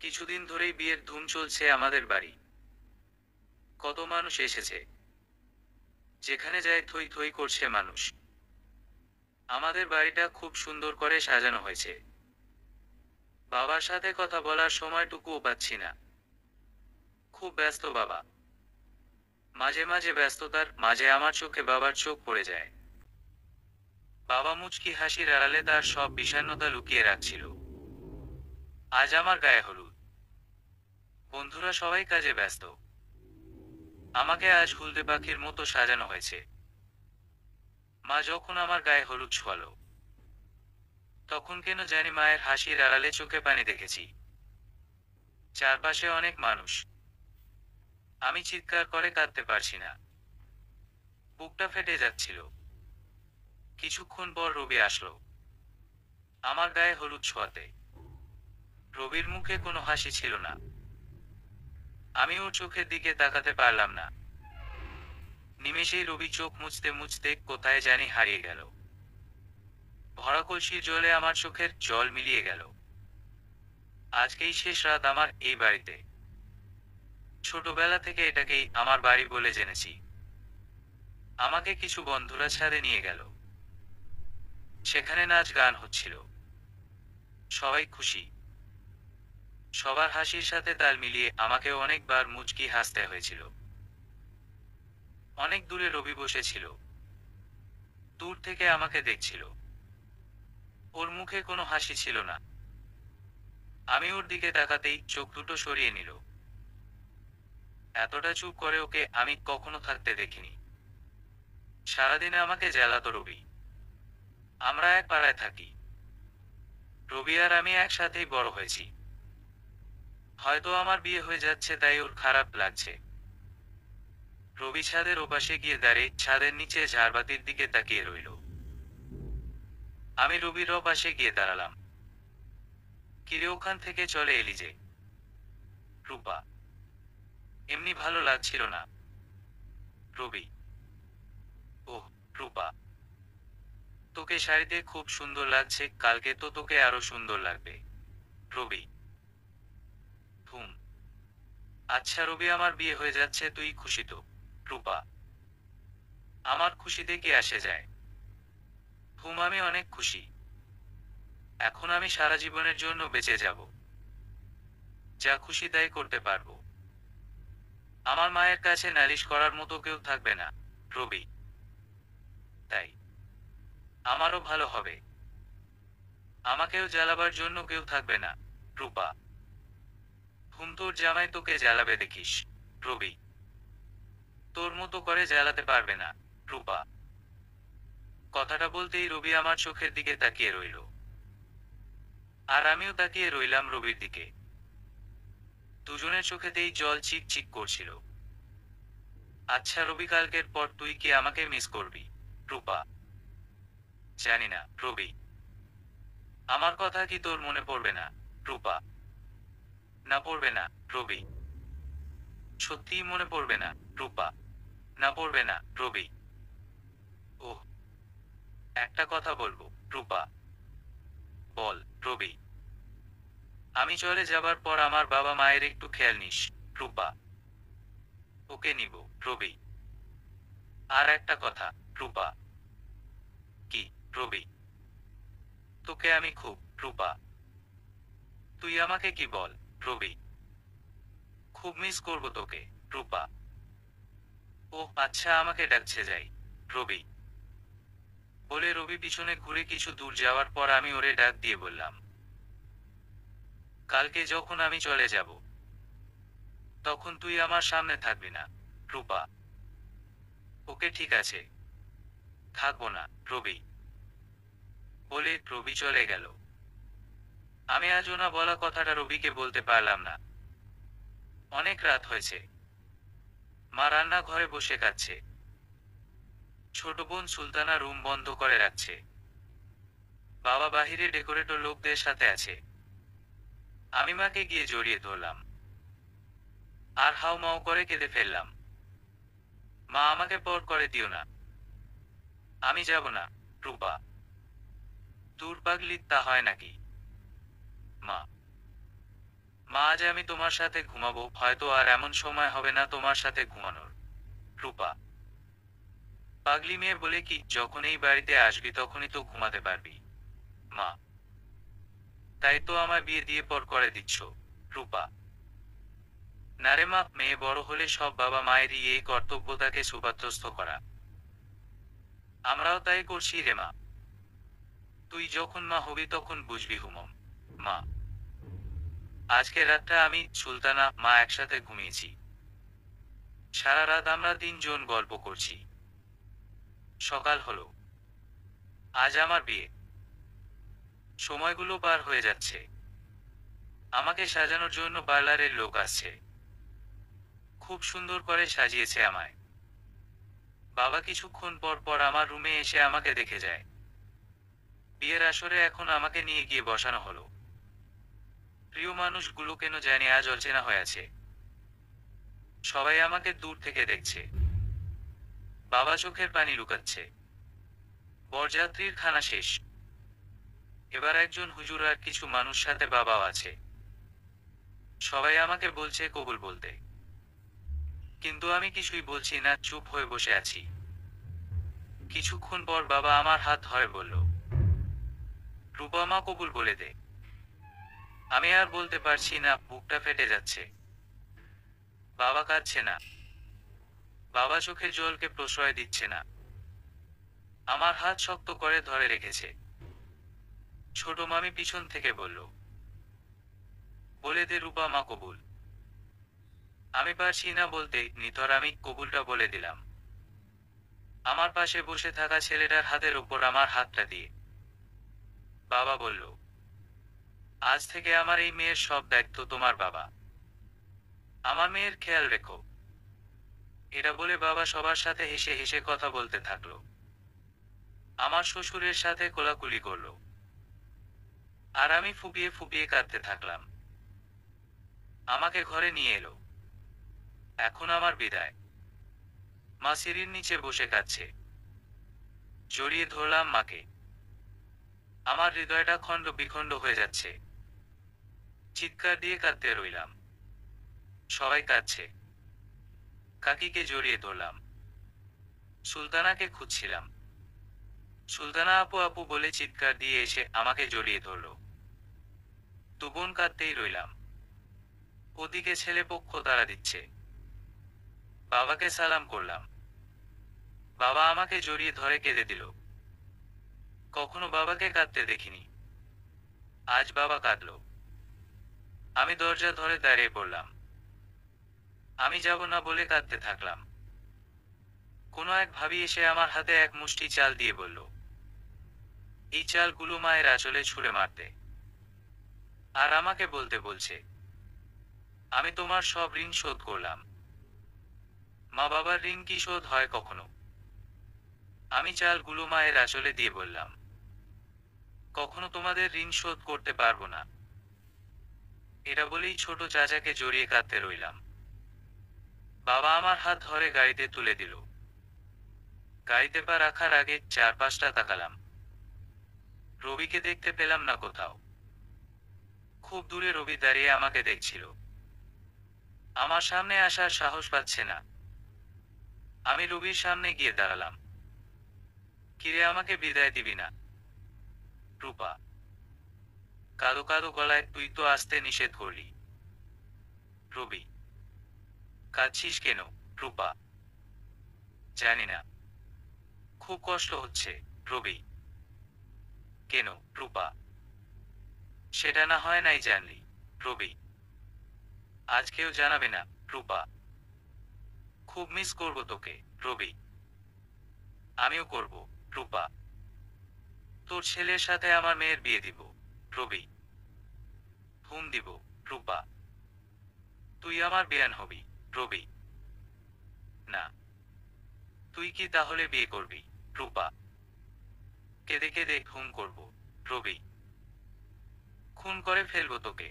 কিছুদিন ধরেই বিয়ের ধুম চলছে আমাদের বাড়ি। কত মানুষ এসেছে, যেখানে যায় থই থই করছে মানুষ। আমাদের বাড়িটা খুব সুন্দর করে সাজানো হয়েছে। বাবার সাথে কথা বলার সময়টুকুও পাচ্ছি না। খুব ব্যস্ত বাবা। মাঝে মাঝে ব্যস্ততার মাঝে আমার চোখে বাবার চোখ পড়ে যায়। বাবা মুচকি হাসির আড়ালে তার সব বিষণ্ণতা লুকিয়ে রাখছিল। আজ আমার গায়ে হলুদ। বন্ধুরা সবাই কাজে ব্যস্ত। আমাকে আজ হলদে পাখির মতো সাজানো হয়েছে। মা যখন আমার গায়ে হলুদ ছোঁয়ালো, তখন কেন জানি মায়ের হাসির আড়ালে চোখে পানি দেখেছি। চারপাশে অনেক মানুষ। আমি চিৎকার করে কাঁদতে পারছি না। বুকটা ফেটে যাচ্ছিল। কিছুক্ষণ পর রবি আসলো আমার গায়ে হলুদ ছোঁয়াতে। রবির মুখে কোনো হাসি ছিল না। আমি ওর চোখের দিকে তাকাতে পারলাম না। নিমেষেই রবি চোখ মুছতে মুছতে কোথায় জানি হারিয়ে গেল। ভরা কলসির জলে আমার চোখের জল মিলিয়ে গেল। আজকেই শেষ রাত আমার এই বাড়িতে। ছোটবেলা থেকে এটাকেই আমার বাড়ি বলে জেনেছি। আমাকে কিছু বন্ধুরা ছাদে নিয়ে গেল। সেখানে নাচ গান হচ্ছিল। সবাই খুশি। সবার হাসির সাথে তাল মিলিয়ে আমাকেও অনেকবার মুচকি হাসতে হয়েছিল। অনেক দূরে রবি বসেছিল। দূর থেকে আমাকে দেখছিল। ওর মুখে কোনো হাসি ছিল না। আমি ওর দিকে তাকাতেই চোখ দুটো সরিয়ে নিল। এতটা চুপ করে ওকে আমি কখনো থাকতে দেখিনি। সারাদিনে আমাকে জ্বালাতো রবি। আমরা এক পাড়ায় থাকি। রবি আর আমি একসাথেই বড় হয়েছি। হয়তো আমার বিয়ে হয়ে যাচ্ছে তাই ওর খারাপ লাগছে। রবি ছাদের ওপাশে গিয়ে দাঁড়িয়ে ছাদের নিচে ঝাড়বাতির দিকে তাকিয়ে রইল। আমি রবির ওপাশে গিয়ে দাঁড়ালাম। কিরে ওখান থেকে চলে এলি যে? রূপা। এমনি ভালো লাগছিল না। রবি। ওহ, রূপা, তোকে শাড়িতে খুব সুন্দর লাগছে, কালকে তো তোকে আরো সুন্দর লাগবে। রবি। হুম। আচ্ছা রবি, আমার বিয়ে হয়ে যাচ্ছে, তুই খুশি তো? রূপা। আমার খুশিতে কি আসে যায়? হুম, আমি অনেক খুশি। এখন আমি সারা জীবনের জন্য বেঁচে যাব। যা খুশি তাই করতে পারবো। আমার মায়ের কাছে নালিশ করার মতো কেউ থাকবে না। রবি। তাই আমারও ভালো হবে। আমাকেও জ্বালাবার জন্য কেউ থাকবে না। রূপা। হুম, তোর জামাই তোকে জ্বালাবে দেখিস। রবি। তোর মতো করে জ্বালাতে পারবে না। রূপা। কথাটা বলতেই রবি আমার চোখের দিকে তাকিয়ে রইল। আর আমিও তাকিয়ে রইলাম রবির দিকে। দুজনের চোখেতেই জল চিক চিক করছিল। আচ্ছা রবি, কালকের পর তুই কি আমাকে মিস করবি? রূপা। জানি না রবি। আমার কথা কি তোর মনে পড়বে না? রূপা। না, পড়বে না। রবি। সত্যিই মনে পড়বে না? রূপা। না, পড়বে না। রবি। ওহ, একটা কথা বলবো। রূপা। বল। রবি। আমি চলে যাবার পর আমার বাবা মায়ের একটু খেয়াল নিস। রূপা। ওকে নিব। রবি। আর একটা কথা। রূপা। কি? রবি। তোকে আমি খুব। রূপা। তুই আমাকে কি বল। রবি। খুব মিস করবো তোকে। রূপা। ওহ আচ্ছা, আমাকে ডাকছে, যাই। রবি। বলে রবি পিছনে ঘুরে কিছু দূর যাওয়ার পর আমি ওরে ডাক দিয়ে বললাম, কালকে যখন আমি চলে যাব, তখন তুই আমার সামনে থাকবি না। রূপা। ওকে ঠিক আছে, থাকবো না। রবি। বলে রবি চলে গেল। আমি আজও না বলা কথাটা রবিকে বলতে পারলাম না। অনেক রাত হয়েছে। মা রান্না ঘরে বসে কাঁদছে। ছোট বোন সুলতানা রুম বন্ধ করে রাখছে। বাবা বাহিরে ডেকোরেটর লোকদের সাথে আছে। আমি মাকে গিয়ে জড়িয়ে ধরলাম। আর হাউমাউ করে কেঁদে ফেললাম। মা, আমাকে পর করে দিও না। আমি যাব না। রূপা। দূর পাগলি, তা হয় নাকি? মা। মা, আজ আমি তোমার সাথে ঘুমাবো, হয়তো আর এমন সময় হবে না তোমার সাথে ঘুমানোর। রূপা: পাগলি মেয়ে বলে কি, যখন এই বাড়িতে আসবি তখনই তো ঘুমাতে পারবি। মা: তাই তো আমায় বিয়ে দিয়ে পর করে দিচ্ছ। রূপা: না রে মা, মেয়ে বড় হলে সব বাবা মায়েরই এই কর্তব্য, তাকে সুপাত্রস্থ করা। আমরাও তাই করছি রে মা। তুই যখন মা হবি তখন বুঝবি হুমম। মা: আজকে রাতটা আমি, সুলতানা, মা একসাথে ঘুমিয়েছি। সারা রাত আমরা তিনজন গল্প করছি। সকাল হলো। আজ আমার বিয়ে। সময়গুলো পার হয়ে যাচ্ছে। আমাকে সাজানোর জন্য পার্লারের লোক আসছে। খুব সুন্দর করে সাজিয়েছে আমায়। বাবা কিছুক্ষণ পর পর আমার রুমে এসে আমাকে দেখে যায়। বিয়ের আসরে এখন আমাকে নিয়ে গিয়ে বসানো হলো। প্রিয় মানুষগুলো কেন জানি আজ অচেনা হয়ে আছে। সবাই আমাকে দূর থেকে দেখছে। বাবা চোখের পানি লুকাচ্ছে। বরযাত্রীর খানা শেষ। এবার একজন হুজুর আর কিছু মানুষ, সাথে বাবাও আছে। সবাই আমাকে বলছে কবুল বলতে, কিন্তু আমি কিছুই বলছি না, চুপ হয়ে বসে আছি। কিছুক্ষণ পর বাবা আমার হাত ধরে বলল, রূপা মা, কবুল বলে দে। আমি আর বলতে পারছি না, বুকটা ফেটে যাচ্ছে। বাবা কাঁদছে না। বাবা চোখের জলকে প্রশ্রয় দিচ্ছে না। আমার হাত শক্ত করে ধরে রেখেছে। ছোট মামি পিছন থেকে বলল, বলে দে রূপা মা, কবুল। আমি পারছি না বলতে, নিথর আমি কবুলটা বলে দিলাম। আমার পাশে বসে থাকা ছেলেটার হাতের উপর আমার হাতটা দিয়ে বাবা বলল, আজ থেকে আমার এই মেয়ের সব দায়িত্ব তোমার বাবা। আমার মেয়ের খেয়াল রেখো। এটা বলে বাবা সবার সাথে হেসে হেসে কথা বলতে থাকলো। আমার শ্বশুরের সাথে কোলাকুলি করলো। আর আমি ফুপিয়ে ফুপিয়ে কাঁদতে থাকলাম। আমাকে ঘরে নিয়ে এলো। এখন আমার বিদায়। মা সিঁড়ির নিচে বসে কাঁদছে। জড়িয়ে ধরলাম মাকে। আমার হৃদয়টা খণ্ড বিখণ্ড হয়ে যাচ্ছে। চিৎকার দিয়ে কাঁদতে রইলাম। সবাই কাঁদছে। কাকিকে জড়িয়ে ধরলাম। সুলতানাকে খুঁজছিলাম। সুলতানা আপু আপু বলে চিৎকার দিয়ে এসে আমাকে জড়িয়ে ধরল। দুবোন কাঁদতেই রইলাম। ওদিকে ছেলেপক্ষ তাড়া দিচ্ছে। বাবাকে সালাম করলাম। বাবা আমাকে জড়িয়ে ধরে কেঁদে দিল। কখনো বাবাকে কাঁদতে দেখিনি। আজ বাবা কাঁদল। আমি দরজা ধরে দাঁড়িয়ে পড়লাম। আমি যাব না বলে কাঁদতে থাকলাম। কোনো এক ভাবি এসে আমার হাতে এক মুষ্টি চাল দিয়ে বলল, এই চালগুলো মায়ের আঁচলে ছুঁড়ে মারতে। আর আমাকে বলতে বলছে, আমি তোমার সব ঋণ শোধ করলাম। মা বাবার ঋণ কি শোধ হয় কখনো? আমি চালগুলো মায়ের আঁচলে দিয়ে বললাম, কখনো তোমাদের ঋণ শোধ করতে পারবো না। এটা বলেই ছোট চাচাকে জড়িয়ে কাঁদতে রইলাম। বাবা আমার হাত ধরে গাড়িতে তুলে দিল। গাড়িতে পা রাখার আগে চারপাশটা তাকালাম। রবিকে দেখতে পেলাম না কোথাও। খুব দূরে রবি দাঁড়িয়ে আমাকে দেখছিল। আমার সামনে আসার সাহস পাচ্ছে না। আমি রবির সামনে গিয়ে দাঁড়ালাম। কিরে, আমাকে বিদায় দিবি না? রূপা কাঁদো কাঁদো গলায়, তুই তো আসতে নিষেধ করলি। রবি: কাঁদছিস কেন? রূপা: জানি না, খুব কষ্ট হচ্ছে। রবি: কেন? রূপা: সেটা না হয় নাই জানলি। রবি: আজকেও জানাবে না? রূপা: খুব মিস করব তোকে। রবি: আমিও করব। রূপা: তোর ছেলের সাথে আমার মেয়ের বিয়ে দিব। রবি: হুম দিব। রূপা: তুই আমার বিয়ান হবি। রবি: না। তুই কি তাহলে বিয়ে করবি? রূপা: কেঁদে কেঁদে হুম করব। রবি: খুন করে ফেলবো তোকে।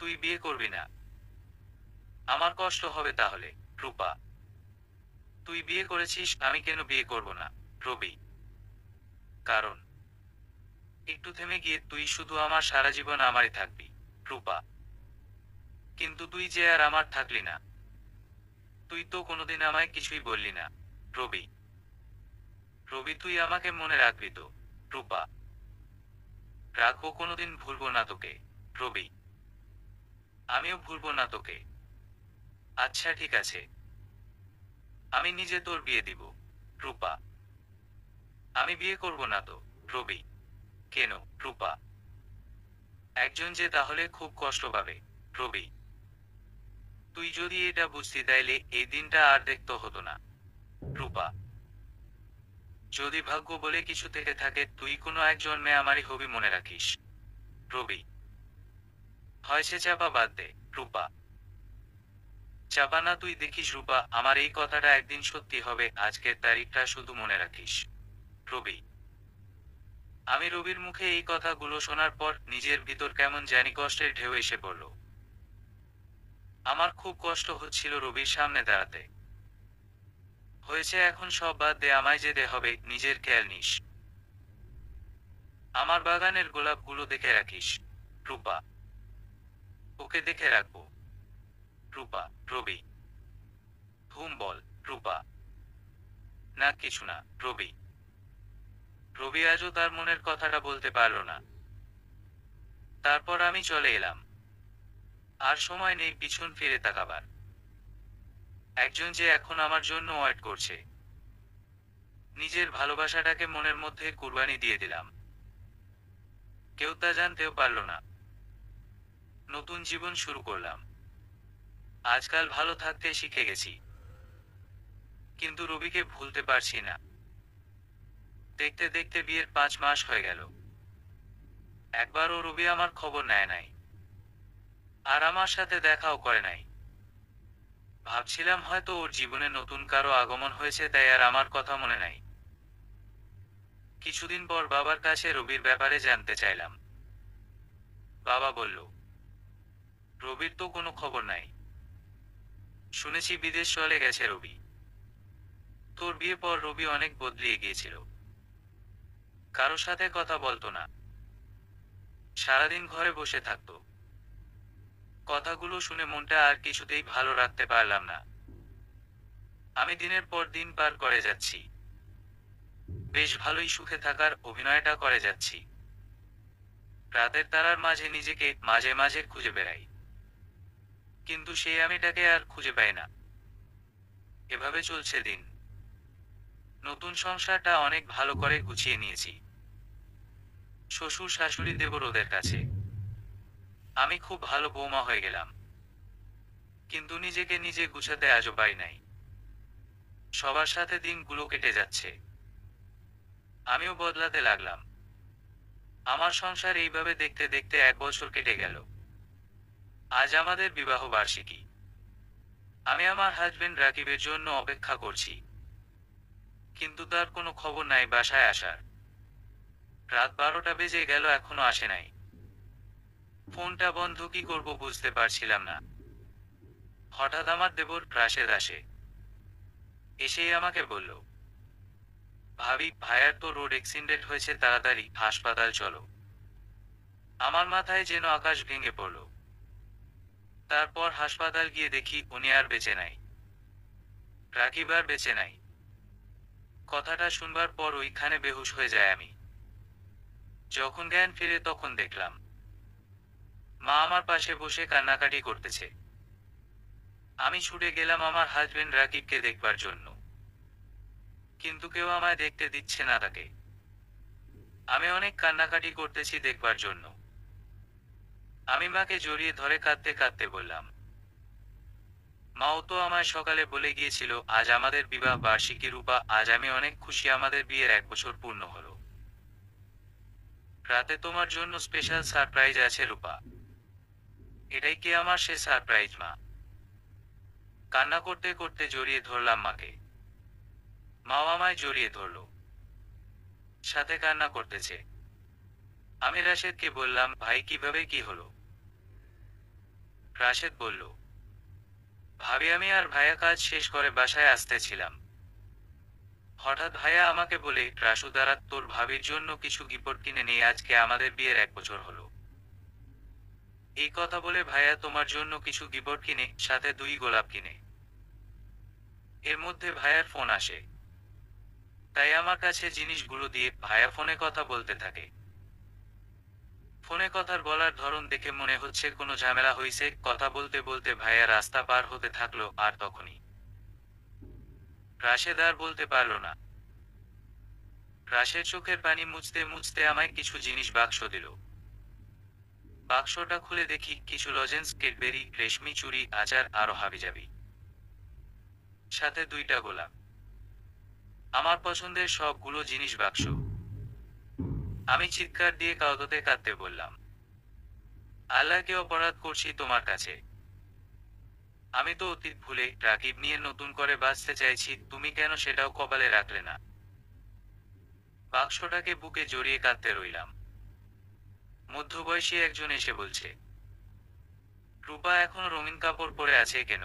তুই বিয়ে করবি না? আমার কষ্ট হবে তাহলে। রূপা: তুই বিয়ে করেছিস, আমি কেন বিয়ে করব না? রবি: কারণ। একটু থেমে গিয়ে, তুই শুধু আমার, সারা জীবন আমারই থাকবি। রূপা: কিন্তু তুই যে আর আমার থাকলি না। তুই তো কোনোদিন আমায় কিছুই বললি না। রবি। রবি, তুই আমাকে মনে রাখবি তো? রূপা। রাখবো, কোনোদিন ভুলবো না তোকে। রবি। আমিও ভুলবো না তোকে। আচ্ছা ঠিক আছে, আমি নিজে তোর বিয়ে দিব। রূপা। আমি বিয়ে করব না তো। রবি। কেন? রূপা। একজন যে তাহলে খুব কষ্ট পাবে। রবি। তুই যদি এটা বুঝতি তাইলে এই দিনটা আর দেখতে হতো না। রূপা। যদি ভাগ্য বলে কিছু থেকে থাকে তুই কোনো এক জন্মে আমারই হবি, মনে রাখিস। রবি। হয়েছে, চাপা বাদ দে। রূপা। চাপা না, তুই দেখিস রূপা, আমার এই কথাটা একদিন সত্যি হবে, আজকের তারিখটা শুধু মনে রাখিস। রবি। আমি রবির মুখে এই কথাগুলো শোনার পর নিজের ভিতর কেমন জানি কষ্টের ঢেউ এসে পড়ল। আমার খুব কষ্ট হচ্ছিল রবির সামনে দাঁড়াতে। হয়েছে, এখন সব বাদ দে, আমায় যেতে হবে, নিজের খেয়াল নিস। আমার বাগানের গোলাপগুলো দেখে রাখিস। রূপা। ওকে দেখে রাখবো। রূপা। রবি। হুম বল। রূপা। না কিছু না। রবি। রবি আজও তার মনের কথাটা বলতে পারল না। তারপর আমি চলে এলাম। আর সময় নেই পিছন ফিরে তাকাবার। একজন যে এখন আমার জন্য ওয়েট করছে। নিজের ভালোবাসাটাকে মনের মধ্যে কুরবানি দিয়ে দিলাম। কেউ তা জানতেও পারল না। নতুন জীবন শুরু করলাম। আজকাল ভালো থাকতে শিখে গেছি। কিন্তু রবিকে ভুলতে পারছি না। দেখতে দেখতে বিয়ের 5 মাস হয়ে গেল। একবারও রবি আমার খবর নেয় নাই। আর আমার সাথে দেখাও করে নাই। ভাবছিলাম হয়তো ওর জীবনে নতুন কারো আগমন হয়েছে, তাই আর আমার কথা মনে নাই। কিছুদিন পর বাবার কাছে রবির ব্যাপারে জানতে চাইলাম। বাবা বলল, রবির তো কোনো খবর নাই। শুনেছি বিদেশ চলে গেছে রবি। তোর বিয়ে পর রবি অনেক বদলিয়ে গিয়েছিল। কারো সাথে কথা বলতো না। সারাদিন ঘরে বসে থাকতো। কথাগুলো শুনে মনটা আর কিছুতেই ভালো রাখতে পারলাম না। আমি দিনের পর দিন পার করে যাচ্ছি। বেশ ভালোই সুখে থাকার অভিনয়টা করে যাচ্ছি। রাতের তারার মাঝে নিজেকে মাঝে মাঝে খুঁজে বেড়াই। কিন্তু সেই আমিটাকে আর খুঁজে পাই না। এভাবে চলছে দিন। নতুন সংসারটা অনেক ভালো করে গুছিয়ে নিয়েছি। শ্বশুর শাশুড়ি দেবর ওদের কাছে। আমি খুব ভালো বৌমা হয়ে গেলাম। কিন্তু নিজেকে নিজে গুছাতে আজও পারি নাই। সবার সাথে দিনগুলো কেটে যাচ্ছে। আমিও বদলাতে লাগলাম। আমার সংসার এইভাবে দেখতে দেখতে 1 বছর কেটে গেল। আজ আমাদের বিবাহ বার্ষিকী। আমি আমার হাজবেন্ড রাকিবের জন্য অপেক্ষা করছি। কিন্তু তার কোনো খবর নাই বাসায় আসার। রাত 12টা বেজে গেল, এখনো আসে নাই। ফোনটা বন্ধ, কি করব বুঝতে পারছিলাম না। হঠাৎ আমার দেবর রাশেদ আসে। এসেই আমাকে বলল, ভাবি ভাইয়ার তো রোড অ্যাক্সিডেন্ট হয়েছে, তাড়াতাড়ি হাসপাতাল চলো। আমার মাথায় যেন আকাশ ভেঙে পড়ল। তারপর হাসপাতাল গিয়ে দেখি উনি আর বেঁচে নাই। রাকিব আর বেঁচে নাই। কথাটা শুনবার পর ওইখানে বেহুশ হয়ে যায় আমি। যখন জ্ঞান ফিরে তখন দেখলাম মা আমার পাশে বসে কান্নাকাটি করতেছে। আমি ছুটে গেলাম আমার হাজবেন্ড রাকিবকে দেখবার জন্য। কিন্তু কেউ আমায় দেখতে দিচ্ছে না তাকে। আমি অনেক কান্নাকাটি করতেছি দেখবার জন্য। আমি মাকে জড়িয়ে ধরে কাঁদতে কাঁদতে বললাম, মাও তো আমায় সকালে বলে গিয়েছিল আজ আমাদের বিবাহ বার্ষিকী। রূপা, আজ আমি অনেক খুশি, আমাদের বিয়ের 1 বছর পূর্ণ হলো। রাতে তোমার জন্য স্পেশাল সারপ্রাইজ আছে রূপা। এটাই কি আমার সে সারপ্রাইজ মা? কান্না করতে করতে জড়িয়ে ধরলাম মাকে। মাও আমায় জড়িয়ে ধরল। সাথে কান্না করতেছে। আমি রাশেদকে বললাম, ভাই কিভাবে কি হলো? রাশেদ বলল, ভাবি আমি আর ভাইয়া কাজ শেষ করে বাসায় আসতেছিলাম। হঠাৎ ভাইয়া আমাকে বলে, রাসু দাঁড়া, তোর ভাবির জন্য কিছু গিফট কিনে নিয়ে, আজকে আমাদের বিয়ের 1 বছর হলো। এই কথা বলে ভাইয়া তোমার জন্য কিছু গিফট কিনে, সাথে 2 গোলাপ কিনে। এর মধ্যে ভাইয়ার ফোন আসে, তাই আমার কাছে জিনিসগুলো দিয়ে ভাইয়া ফোনে কথা বলতে থাকে। ফোনে কথার বলার ধরন দেখে মনে হচ্ছে কোনো ঝামেলা হইছে। কথা বলতে বলতে ভাইয়া রাস্তা পার হতে থাকলো, আর তখনই রাশেদ আর বলতে পারলো না। রাশেদ চোখের পানি মুছতে মুছতে আমায় কিছু জিনিস বাক্স দিল। বাক্সটা খুলে দেখি কিছু লজেন্স, ক্যাডবেরি, রেশমি চুড়ি, আচার আরো হাবিজাবি, সাথে 2টা গোলাপ। আমার পছন্দের সবগুলো জিনিস বাক্স। আমি চিৎকার দিয়ে কাঁদতে কাঁদতে বললাম, আল্লাহকে অপরাধ করছি তোমার কাছে। আমি তো অতীত ভুলে রাকিব নিয়ে নতুন করে বাঁচতে চাইছি, তুমি কেন সেটাও কপালে রাখলে না? বাক্সটাকে বুকে জড়িয়ে কাঁদতে রইলাম। মধ্যবয়সী একজন এসে বলছে, রূপা এখনো রঙিন কাপড় পরে আছে কেন?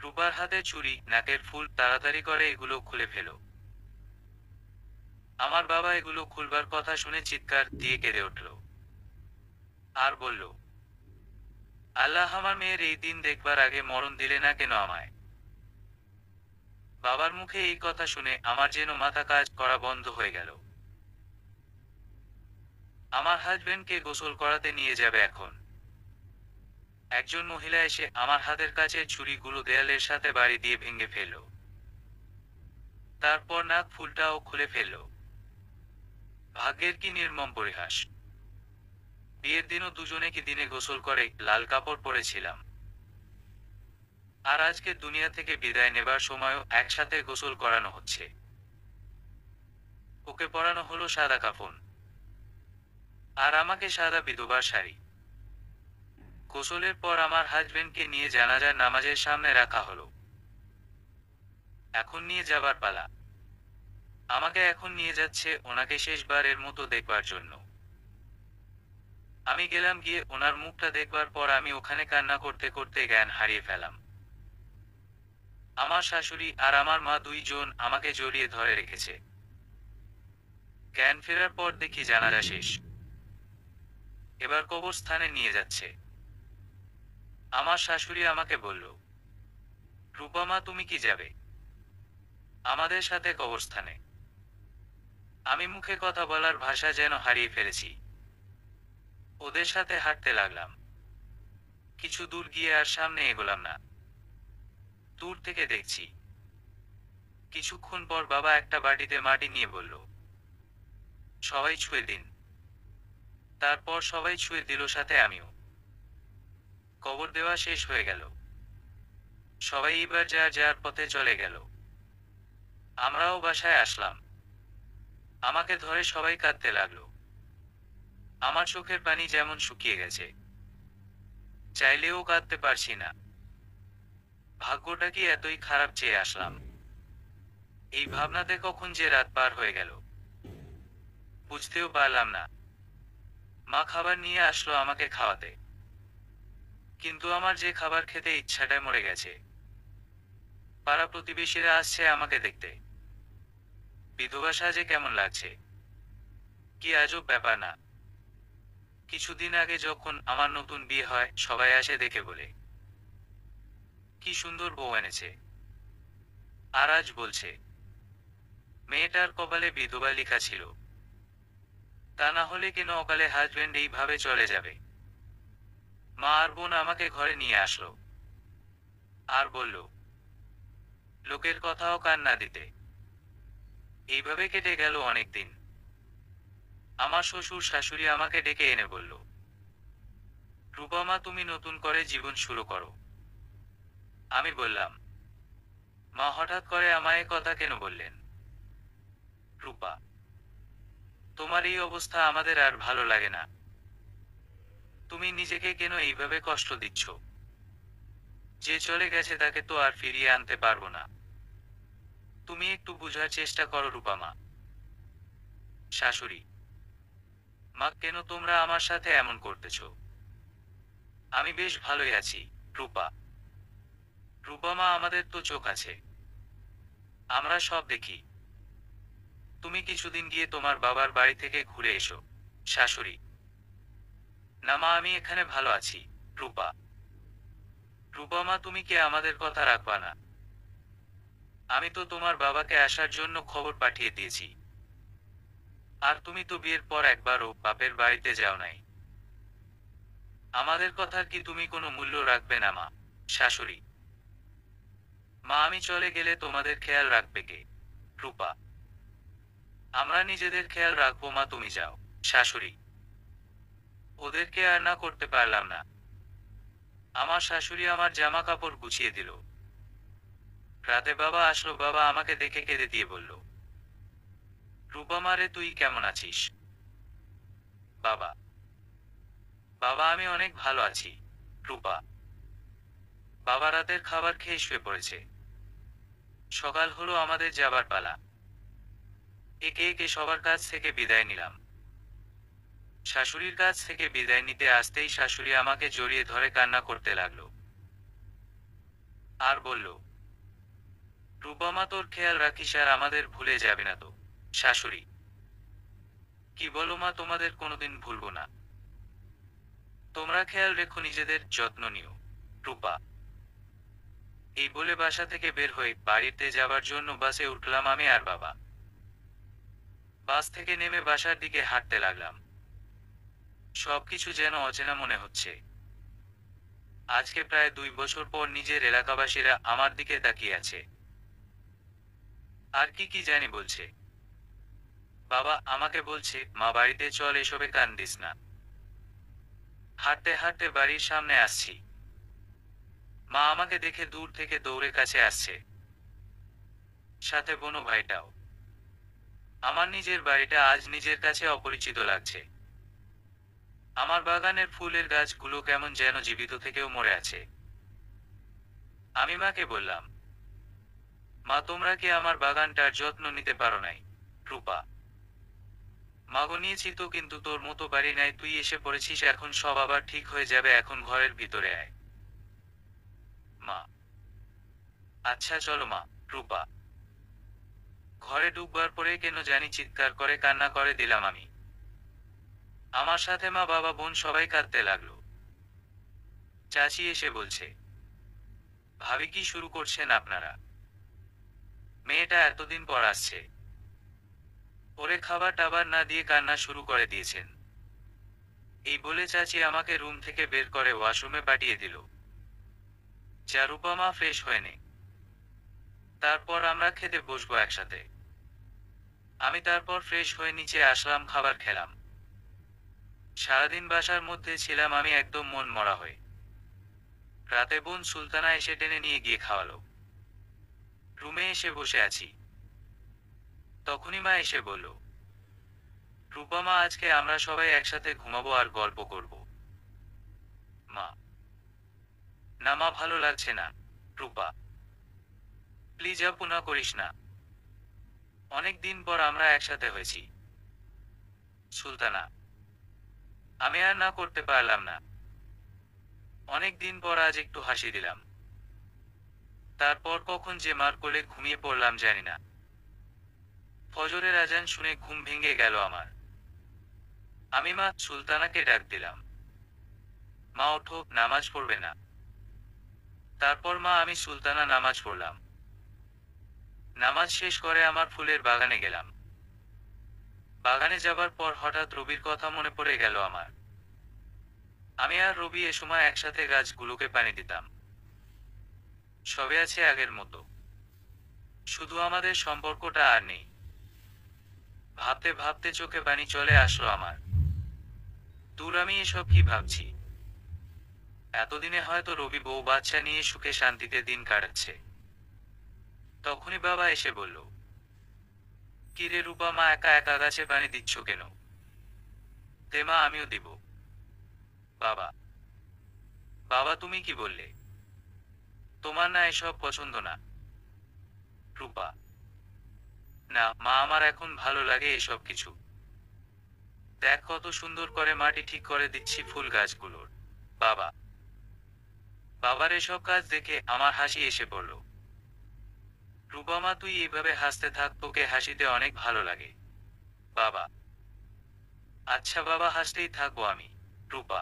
রূপার হাতে চুড়ি, নাকের ফুল, তাড়াতাড়ি করে এগুলো খুলে ফেলো। আমার বাবা এগুলো খুলবার কথা শুনে চিৎকার দিয়ে কেঁদে উঠল, আর বলল, আল্লাহ, আমার মেয়ের এই দিন দেখবার আগে মরণ দিলে না কেন আমায়? বাবার মুখে এই কথা শুনে আমার যেন মাথা কাজ করা বন্ধ হয়ে গেল। আমার হাজবেন্ডকে গোসল করাতে নিয়ে যাবে এখন। একজন মহিলা এসে আমার হাতের কাছে ছুরিগুলো দেয়ালের সাথে বাড়ি দিয়ে ভেঙে ফেলল। তারপর নাক ফুলটাও খুলে ফেলল। ভাগ্যের কি নির্মম পরিহাস! বিয়ের দিনও দুজনে কি দিনে গোসল করে লাল কাপড় পরেছিলাম, আর আজকে দুনিয়া থেকে বিদায় নেবার সময়ও একসাথে গোসল করানো হচ্ছে। ওকে পরানো হলো সাদা কাফন, আর আমাকে সাদা বিধবার শাড়ি। গোসলের পর আমার হাজবেন্ডকে নিয়ে জানাজার নামাজের সামনে রাখা হলো। এখন নিয়ে যাবার পালা। আমাকে এখন নিয়ে যাচ্ছে ওনাকে শেষবারের মতো দেখবার জন্য। আমি গেলাম, গিয়ে ওনার মুখটা দেখবার পর আমি ওখানে কান্না করতে করতে জ্ঞান হারিয়ে ফেলাম। আমার শাশুড়ি আর আমার মা 2 জন আমাকে জড়িয়ে ধরে রেখেছে। জ্ঞান ফেরার পর দেখি জানাজা শেষ। এবার কবরস্থানে নিয়ে যাচ্ছে। আমার শাশুড়ি আমাকে বলল, রূপা মা, তুমি কি যাবে আমাদের সাথে কবরস্থানে? আমি মুখে কথা বলার ভাষা যেন হারিয়ে ফেলেছি। ওদের সাথে হাঁটতে লাগলাম। কিছু দূর গিয়ে আর সামনে এগোলাম না। দূর থেকে দেখছি। কিছুক্ষণ পর বাবা একটা বাটিতে মাটি নিয়ে বলল, সবাই ছুঁয়ে দিন। তারপর সবাই ছুঁয়ে দিল, সাথে আমিও। কবর দেওয়া শেষ হয়ে গেল। সবাই এবার যার যার পথে চলে গেল। আমরাও বাসায় আসলাম। আমাকে ধরে সবাই কাঁদতে লাগলো। আমার চোখের পানি যেমন শুকিয়ে গেছে, চাইলেও কাঁদতে পারছি না। ভাগ্যটা কি এতই খারাপ চেয়ে আসলাম? এই ভাবনাতে কখন যে রাত পার হয়ে গেল বুঝতেও পারলাম না। মা খাবার নিয়ে আসলো আমাকে খাওয়াতে, কিন্তু আমার যে খাবার খেতে ইচ্ছাটা মরে গেছে। পাড়া প্রতিবেশীরা আসছে আমাকে দেখতে। বিধবা সাজে কেমন লাগছে! কি আজব ব্যাপার না? কিছুদিন আগে যখন আমার নতুন বিয়ে হয়, সবাই আসে দেখে বলে, কি সুন্দর বউ এনেছে। আর আজ বলছে মেয়েটার কপালে বিধবা লেখা ছিল। তা না হলে কেন অকালে হাজবেন্ড এইভাবে চলে যাবে? মা আর বোন আমাকে ঘরে নিয়ে আসলো, আর বলল, লোকের কথাও কান না দিতে। এইভাবে কেটে গেল অনেক দিন। আমার শ্বশুর শাশুড়ি আমাকে ডেকে এনে বলল, রূপা মা, তুমি নতুন করে জীবন শুরু করো। আমি বললাম, মা হঠাৎ করে আমায় এ কথা কেন বললেন? রূপা, তোমার এই অবস্থা আমাদের আর ভালো লাগে না। তুমি নিজেকে কেন এইভাবে কষ্ট দিচ্ছ? যে চলে গেছে তাকে তো আর ফিরিয়ে আনতে পারবো না। তুমি একটু বুঝার চেষ্টা করো রূপা মা। শাশুড়ি, মা, কেন তোমরা আমার সাথে এমন করতেছো? আমি বেশ ভালোই আছি রূপা। রূপা মা, আমাদের তো চোখ আছে, আমরা সব দেখি। তুমি কিছুদিন গিয়ে তোমার বাবার বাড়ি থেকে ঘুরে এসো। শাশুড়ি, না মা, আমি এখানে ভালো আছি। রূপা, রূপা মা, তুমি কি আমাদের কথা রাখবা না? আমি তো তোমার বাবাকে আসার জন্য খবর পাঠিয়ে দিয়েছি। আর তুমি তো বিয়ের পর একবারও বাপের বাড়িতে যাও নাই। আমাদের কথার কি তুমি কোনো মূল্য রাখবে না মা? শাশুড়ি, মা, আমি চলে গেলে তোমাদের খেয়াল রাখবে কে? রূপা, আমরা নিজেদের খেয়াল রাখবো মা, তুমি যাও। শাশুড়ি, ওদেরকে আর না করতে পারলাম না। আমার শাশুড়ি আমার জামা কাপড় গুছিয়ে দিল। রাতে বাবা আসলো, বাবা আমাকে দেখে কেঁদে দিয়ে বলল, রূপা মারে, তুই কেমন আছিস? বাবা, বাবা আমি অনেক ভালো আছি। রূপা, বাবা রাতের খাবার খেয়ে শুয়ে পড়েছে। সকাল হলো, আমাদের যাবার পালা। একে একে সবার কাছ থেকে বিদায় নিলাম। শাশুড়ির কাছ থেকে বিদায় নিতে আসতেই শাশুড়ি আমাকে জড়িয়ে ধরে কান্না করতে লাগলো। আর বলল, রূপা মা, তোর খেয়াল রাখিস আর আমাদের ভুলে যাবে না তো? শাশুড়ি, কি বলো মা, তোমাদের কোনোদিন ভুলবো না। তোমরা খেয়াল রেখো, নিজেদের যত্ন নিও। রূপা, এই বলে বাসা থেকে বের হয়ে বাড়িতে যাবার জন্য বাসে উঠলাম আমি আর বাবা। বাস থেকে নেমে বাসার দিকে হাঁটতে লাগলাম। সবকিছু যেন অচেনা মনে হচ্ছে। আজকে প্রায় 2 বছর পর নিজের এলাকাবাসীরা আমার দিকে তাকিয়ে আছে। আর কি কি জানি বলছে। বাবা আমাকে বলছে, মা বাড়িতে চল, এসবে কান দিস না। হাঁটতে হাঁটতে বাড়ির সামনে আসছি। মা আমাকে দেখে দূর থেকে দৌড়ে কাছে আসছে। সাথে বোনো ভাইটাও। আমার নিজের বাড়িটা আজ নিজের কাছে অপরিচিত লাগছে। আমার বাগানের ফুলের গাছগুলো কেমন যেন জীবিত থেকেও মরে আছে। আমি মাকে বললাম, মা, তোমরা কি আমার বাগানটার যত্ন নিতে পারো নাই? রূপা, মাগো নিয়েছি তো, কিন্তু তোর মতো বাড়ি নাই, তুই এসে পড়েছিস, এখন সব আবার ঠিক হয়ে যাবে, এখন ঘরের ভিতরে আয়। মা, আচ্ছা চলো মা। রূপা, ঘরে ঢুকবার পরে কেন জানি চিৎকার করে কান্না করে দিলাম আমি। আমার সাথে মা, বাবা, বোন সবাই কাঁদতে লাগলো। চাচি এসে বলছে, ভাবি কি শুরু করছেন আপনারা? মেয়েটা এতদিন পর আসছে, ওরে খাবার টাবার না দিয়ে কান্না শুরু করে দিয়েছেন। এই বলে চাচি আমাকে রুম থেকে বের করে ওয়াশরুমে পাঠিয়ে দিল। যা রূপা মা, ফ্রেশ হয়ে নে, তারপর আমরা খেতে বসবো একসাথে। আমি তারপর ফ্রেশ হয়ে নিচে আসলাম, খাবার খেলাম। সারাদিন বাসার মধ্যে ছিলাম আমি একদম মন মরা হয়ে। রাতে বোন সুলতানা এসে টেনে নিয়ে গিয়ে খাওয়ালো। রুমে এসে বসে আছি, তখনই মা এসে বলল, রূপা মা, আজকে আমরা সবাই একসাথে ঘুমাবো আর গল্প করব। মা, না মা, ভালো লাগছে না। রূপা, প্লিজ আপু না করিস না, অনেক দিন পর আমরা একসাথে হয়েছি। সুলতানা, আমি আর না করতে পারলাম না। অনেক দিন পর আজ একটু হাসি দিলাম। তারপর কখন যে মার কোলে ঘুমিয়ে পড়লাম জানি না। ফজরের আজান শুনে ঘুম ভেঙে গেল আমার। আমি মা সুলতানাকে ডাক দিলাম, মা ওঠো, নামাজ পড়বে না? তারপর মা আমি সুলতানা নামাজ পড়লাম। নামাজ শেষ করে আমার ফুলের বাগানে গেলাম। বাগানে যাবার পর হঠাৎ রবির কথা মনে পড়ে গেল আমার। আমি আর রবি এ সময় একসাথে গাছগুলোকে পানি দিতাম। সবে আছে আগের মতো, শুধু আমাদের সম্পর্কটা আর নেই। ভাবতে ভাবতে চোখে পানি চলে আসলো আমার। দূর, আমি এসব কি ভাবছি? এতদিনে হয়তো রবি বউ বাচ্চা নিয়ে সুখে শান্তিতে দিন কাটাচ্ছে। তখনই বাবা এসে বলল, কি রে রূপা মা, একা একা গাছে পানি দিচ্ছ কেন? দে মা, আমিও দিব। বাবা, বাবা তুমি কি বললে? তোমার না এসব পছন্দ না? রূপা, না মা, আমার এখন ভালো লাগে এসব কিছু। দেখ কত সুন্দর করে মাটি ঠিক করে দিচ্ছি ফুল গাছগুলোর। বাবা, বাবার এসব কাজ দেখে আমার হাসি এসে পড়ল। রূপা মা, তুই এইভাবে হাসতে থাক, তোকে হাসিতে অনেক ভালো লাগে। বাবা, আচ্ছা বাবা, হাসতেই থাকবো আমি। রূপা,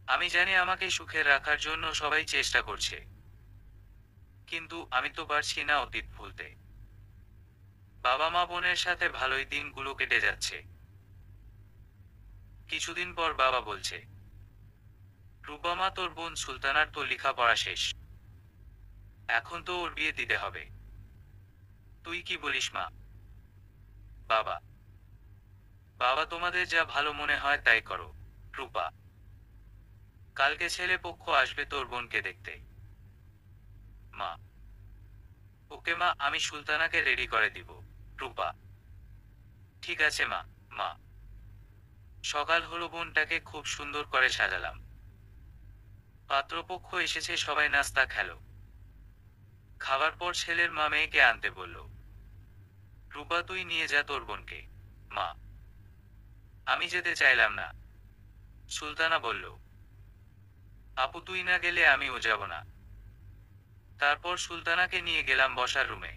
আমি জানি আমাকে সুখে রাখার জন্য সবাই চেষ্টা করছে, কিন্তু আমি তো পারছি না অতীত ভুলতে। বাবা মা বোনের সাথে ভালোই দিনগুলো কেটে যাচ্ছে। কিছুদিন পর বাবা বলছে, রূপা মা, তোর বোন সুলতানার তো লেখাপড়া শেষ, এখন তো ওর বিয়ে দিতে হবে। তুই কি বলিস মা? বাবা, বাবা তোমাদের যা ভালো মনে হয় তাই করো। রূপা, কালকে ছেলে পক্ষ আসবে তোর বোনকে দেখতে। মা, ওকে মা, আমি সুলতানাকে রেডি করে দিব। রূপা, ঠিক আছে মা। মা, সকাল হলো, বোনটাকে খুব সুন্দর করে সাজালাম। পাত্রপক্ষ এসেছে, সবাই নাস্তা খেলো। খাবার পর ছেলের মা মেয়েকে আনতে বলল, রূপা তুই নিয়ে যা তোর বোনকে। মা, আমি যেতে চাইলাম না। সুলতানা বলল, আপু তুই না গেলে আমিও যাব না। তারপর সুলতানাকে নিয়ে গেলাম বসার রুমে।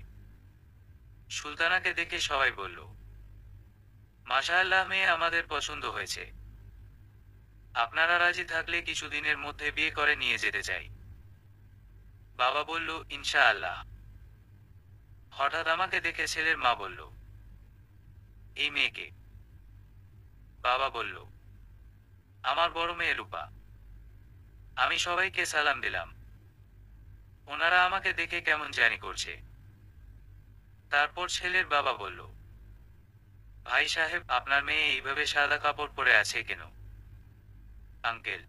সুলতানাকে দেখে সবাই বলল, মাশাআল্লাহ, মেয়ে আমাদের পছন্দ হয়েছে। আপনারা রাজি থাকলে কিছুদিনের মধ্যে বিয়ে করে নিয়ে যেতে চাই। বাবা বলল, ইনশাআল্লাহ। হঠাৎ আমাকে দেখে ছেলের মা বলল, এই মেয়েকে? বাবা বলল, আমার বড় মেয়ে রূপা। আমি সবাইকে সালাম দিলাম। ওনারা আমাকে দেখে কেমন জানি করছে। তারপর ছেলের বাবা বলল, ভাই সাহেব, আপনার মেয়ে এইভাবে সাদা কাপড় পরে আছে কেন? আঙ্কেল,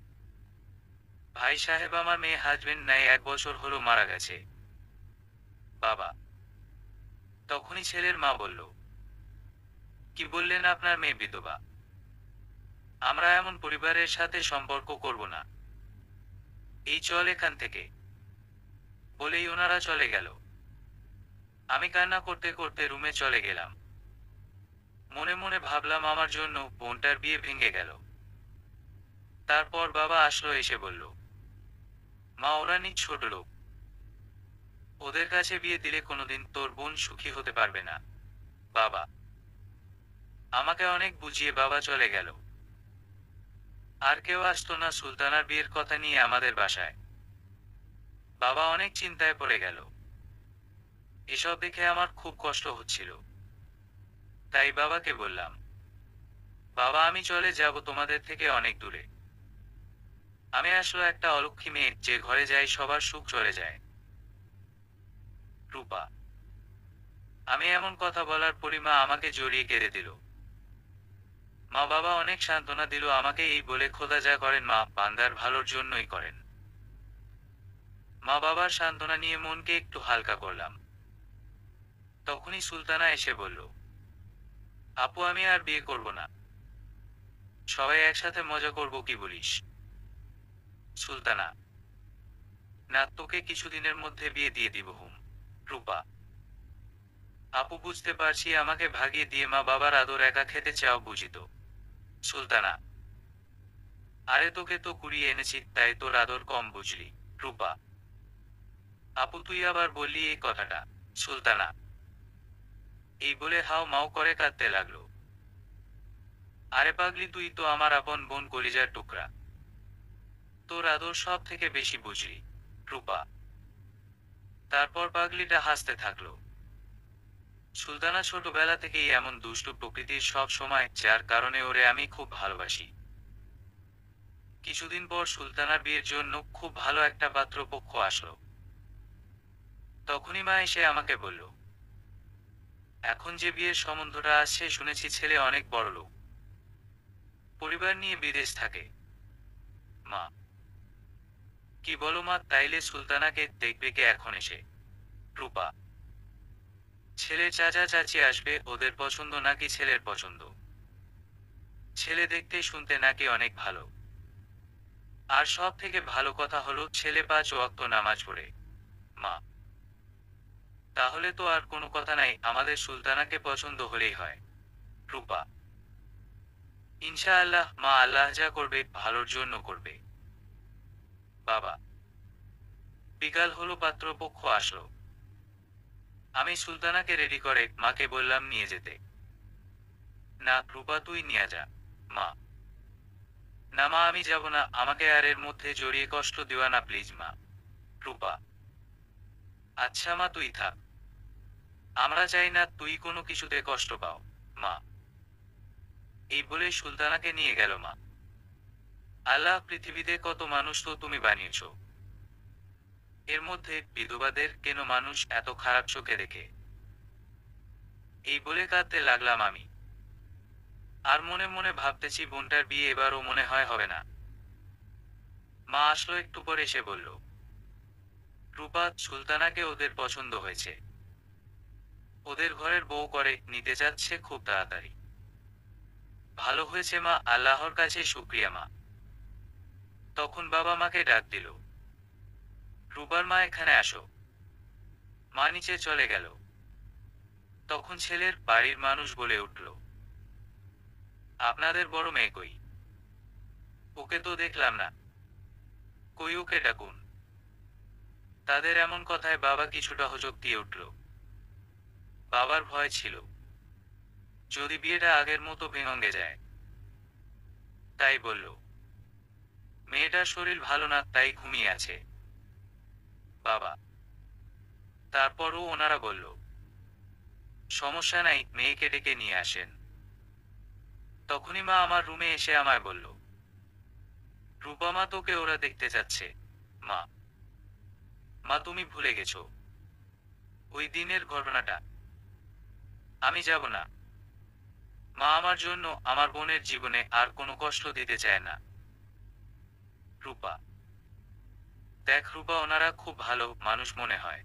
ভাই সাহেব, আমার মেয়ে হাজবেন্ড নাই 1 বছর হলো মারা গেছে। বাবা, তখনই ছেলের মা বলল, কি বললেন, আপনার মেয়ে বিধবা? আমরা এমন পরিবারের সাথে সম্পর্ক করব না। এই চল এখান থেকে। বলেই ওনারা চলে গেল। আমি কান্না করতে করতে রুমে চলে গেলাম। মনে মনে ভাবলাম আমার জন্য বোনটার বিয়ে ভেঙে গেল। তারপর বাবা আসলো, এসে বলল, মা, ওরা নিজ ছোট লোক, ওদের কাছে বিয়ে দিলে কোনোদিন তোর বোন সুখী হতে পারবে না। বাবা আমাকে অনেক বুঝিয়ে বাবা চলে গেল। আর কেউ আসতো না সুলতানার বিয়ের কথা নিয়ে আমাদের বাসায়। বাবা অনেক চিন্তায় পড়ে গেল। এসব দেখে আমার খুব কষ্ট হচ্ছিল। তাই বাবাকে বললাম, বাবা আমি চলে যাব তোমাদের থেকে অনেক দূরে। আমি আসলে একটা অলক্ষী মেয়ে, যে ঘরে যাই সবার সুখ চলে যায়। রূপা, আমি এমন কথা বলার পরই মা আমাকে জড়িয়ে কেঁদে দিল। মা বাবা অনেক সান্ত্বনা দিল আমাকে, এই বলে, খোদা যা করেন মা বান্দার ভালোর জন্যই করেন। মা বাবার সান্ত্বনা নিয়ে মনকে একটু হালকা করলাম। তখনই সুলতানা এসে বলল, আপু আমি আর বিয়ে করব না, সবাই একসাথে মজা করব, কি বলিস? সুলতানা, না, তোকে কিছুদিনের মধ্যে বিয়ে দিয়ে দিব হুম। রূপা, আপু বুঝতে পারছি আমাকে ভাগিয়ে দিয়ে মা বাবার আদর একা খেতে চাও বুঝিত। সুলতানা, আরে তোকে তো কুড়িয়ে এনেছি, তাই তোর আদর কম বুঝলি। রূপা, আপু তুই আবার বললি এই কথাটা? সুলতানা, এই বলে হাও মাও করে কাঁদতে লাগলো। আরে পাগলি, তুই তো আমার আপন বোন, কলিজার টুকরা, তোর আদর সব থেকে বেশি বুঝলি। রূপা, তারপর পাগলিটা হাসতে থাকলো। সুলতানা ছোটবেলা থেকেই এমন দুষ্টু প্রকৃতির, সব সময়, যার কারণে ওরে আমি খুব ভালোবাসি। কিছুদিন পর সুলতানার বিয়ের জন্য খুব ভালো একটা পাত্রপক্ষ আসলো। তখনই মা এসে আমাকে বলল, এখন যে বিয়ের সম্বন্ধটা আসছে শুনেছি ছেলে অনেক বড় লোক, পরিবার নিয়ে বিদেশ থাকে। মা, কি বলো মা, তাইলে সুলতানাকে দেখবে কে এখন এসে? রূপা, ছেলে চাচা চাচি আসবে, ওদের পছন্দ নাকি ছেলের পছন্দ? ছেলে দেখতে শুনতে নাকি অনেক ভালো, আর সব থেকে ভালো কথা হলো ছেলে 5 ওয়াক্ত নামাজ পড়ে। মা, তাহলে তো আর কোনো কথা নাই, আমাদের সুলতানাকে পছন্দ হলেই হয়। রূপা, ইনশাআল্লাহ মা, আল্লাহ যা করবে ভালোর জন্য করবে। বাবা, বিকাল হলো, পাত্রপক্ষ আসলো। আমি সুলতানাকে রেডি করে মাকে বললাম নিয়ে যেতে। না রূপা, তুই নিয়ে যা। মা, না মা, আমি যাব না, আমাকে আর এর মধ্যে জড়িয়ে কষ্ট দিও না প্লিজ মা। রূপা: আচ্ছা মা, তুই থাক, আমরা চাই না তুই কোনো কিছুতে কষ্ট পাও মা। এই বলে সুলতানাকে নিয়ে গেল মা। আল্লাহ, পৃথিবীতে কত মানুষ তো তুমি বানিয়েছ, এর মধ্যে বিধবাদের কেন মানুষ এত খারাপ চোখে দেখে? এই বলে কাঁদতে লাগলাম আমি। আর মনে মনে ভাবতেছি বোনটার বিয়ে এবারও মনে হয় হবে না। মা আসলো একটু পরে, এসে বলল, রূপা, সুলতানাকে ওদের পছন্দ হয়েছে, ওদের ঘরের বউ করে নিতে যাচ্ছে খুব তাড়াতাড়ি। ভালো হয়েছে মা, আল্লাহর কাছে শুকরিয়া মা। তখন বাবা মাকে ডাক দিল, রূপার মা এখানে আসো। মা নিচে চলে গেল। তখন ছেলের বাড়ির মানুষ বলে উঠল, আপনাদের বড় মেয়ে কই? ওকে তো দেখলাম না। কই, ওকে ডাকুন। তাদের এমন কথায় বাবা কিছুটা হোঁচট দিয়ে উঠল। বাবার ভয় ছিল, যদি বিয়েটা আগের মতো ভেঙে যায়। তাই বলল, মেয়েটার শরীর ভালো না, তাই ঘুমিয়ে আছে বাবা। তারপরও ওনারা বলল, সমস্যা নাই, মেয়েকে ডেকে নিয়ে আসেন। তখনই মা আমার রুমে এসে আমায় বলল, রূপা মা, তোকে ওরা দেখতে যাচ্ছে। মা, মা তুমি ভুলে গেছো ওই দিনের ঘটনাটা। আমি যাব না মা, আমার জন্য আমার বোনের জীবনে আর কোনো কষ্ট দিতে চায় না। রূপা: দেখ রূপা, ওনারা খুব ভালো মানুষ মনে হয়,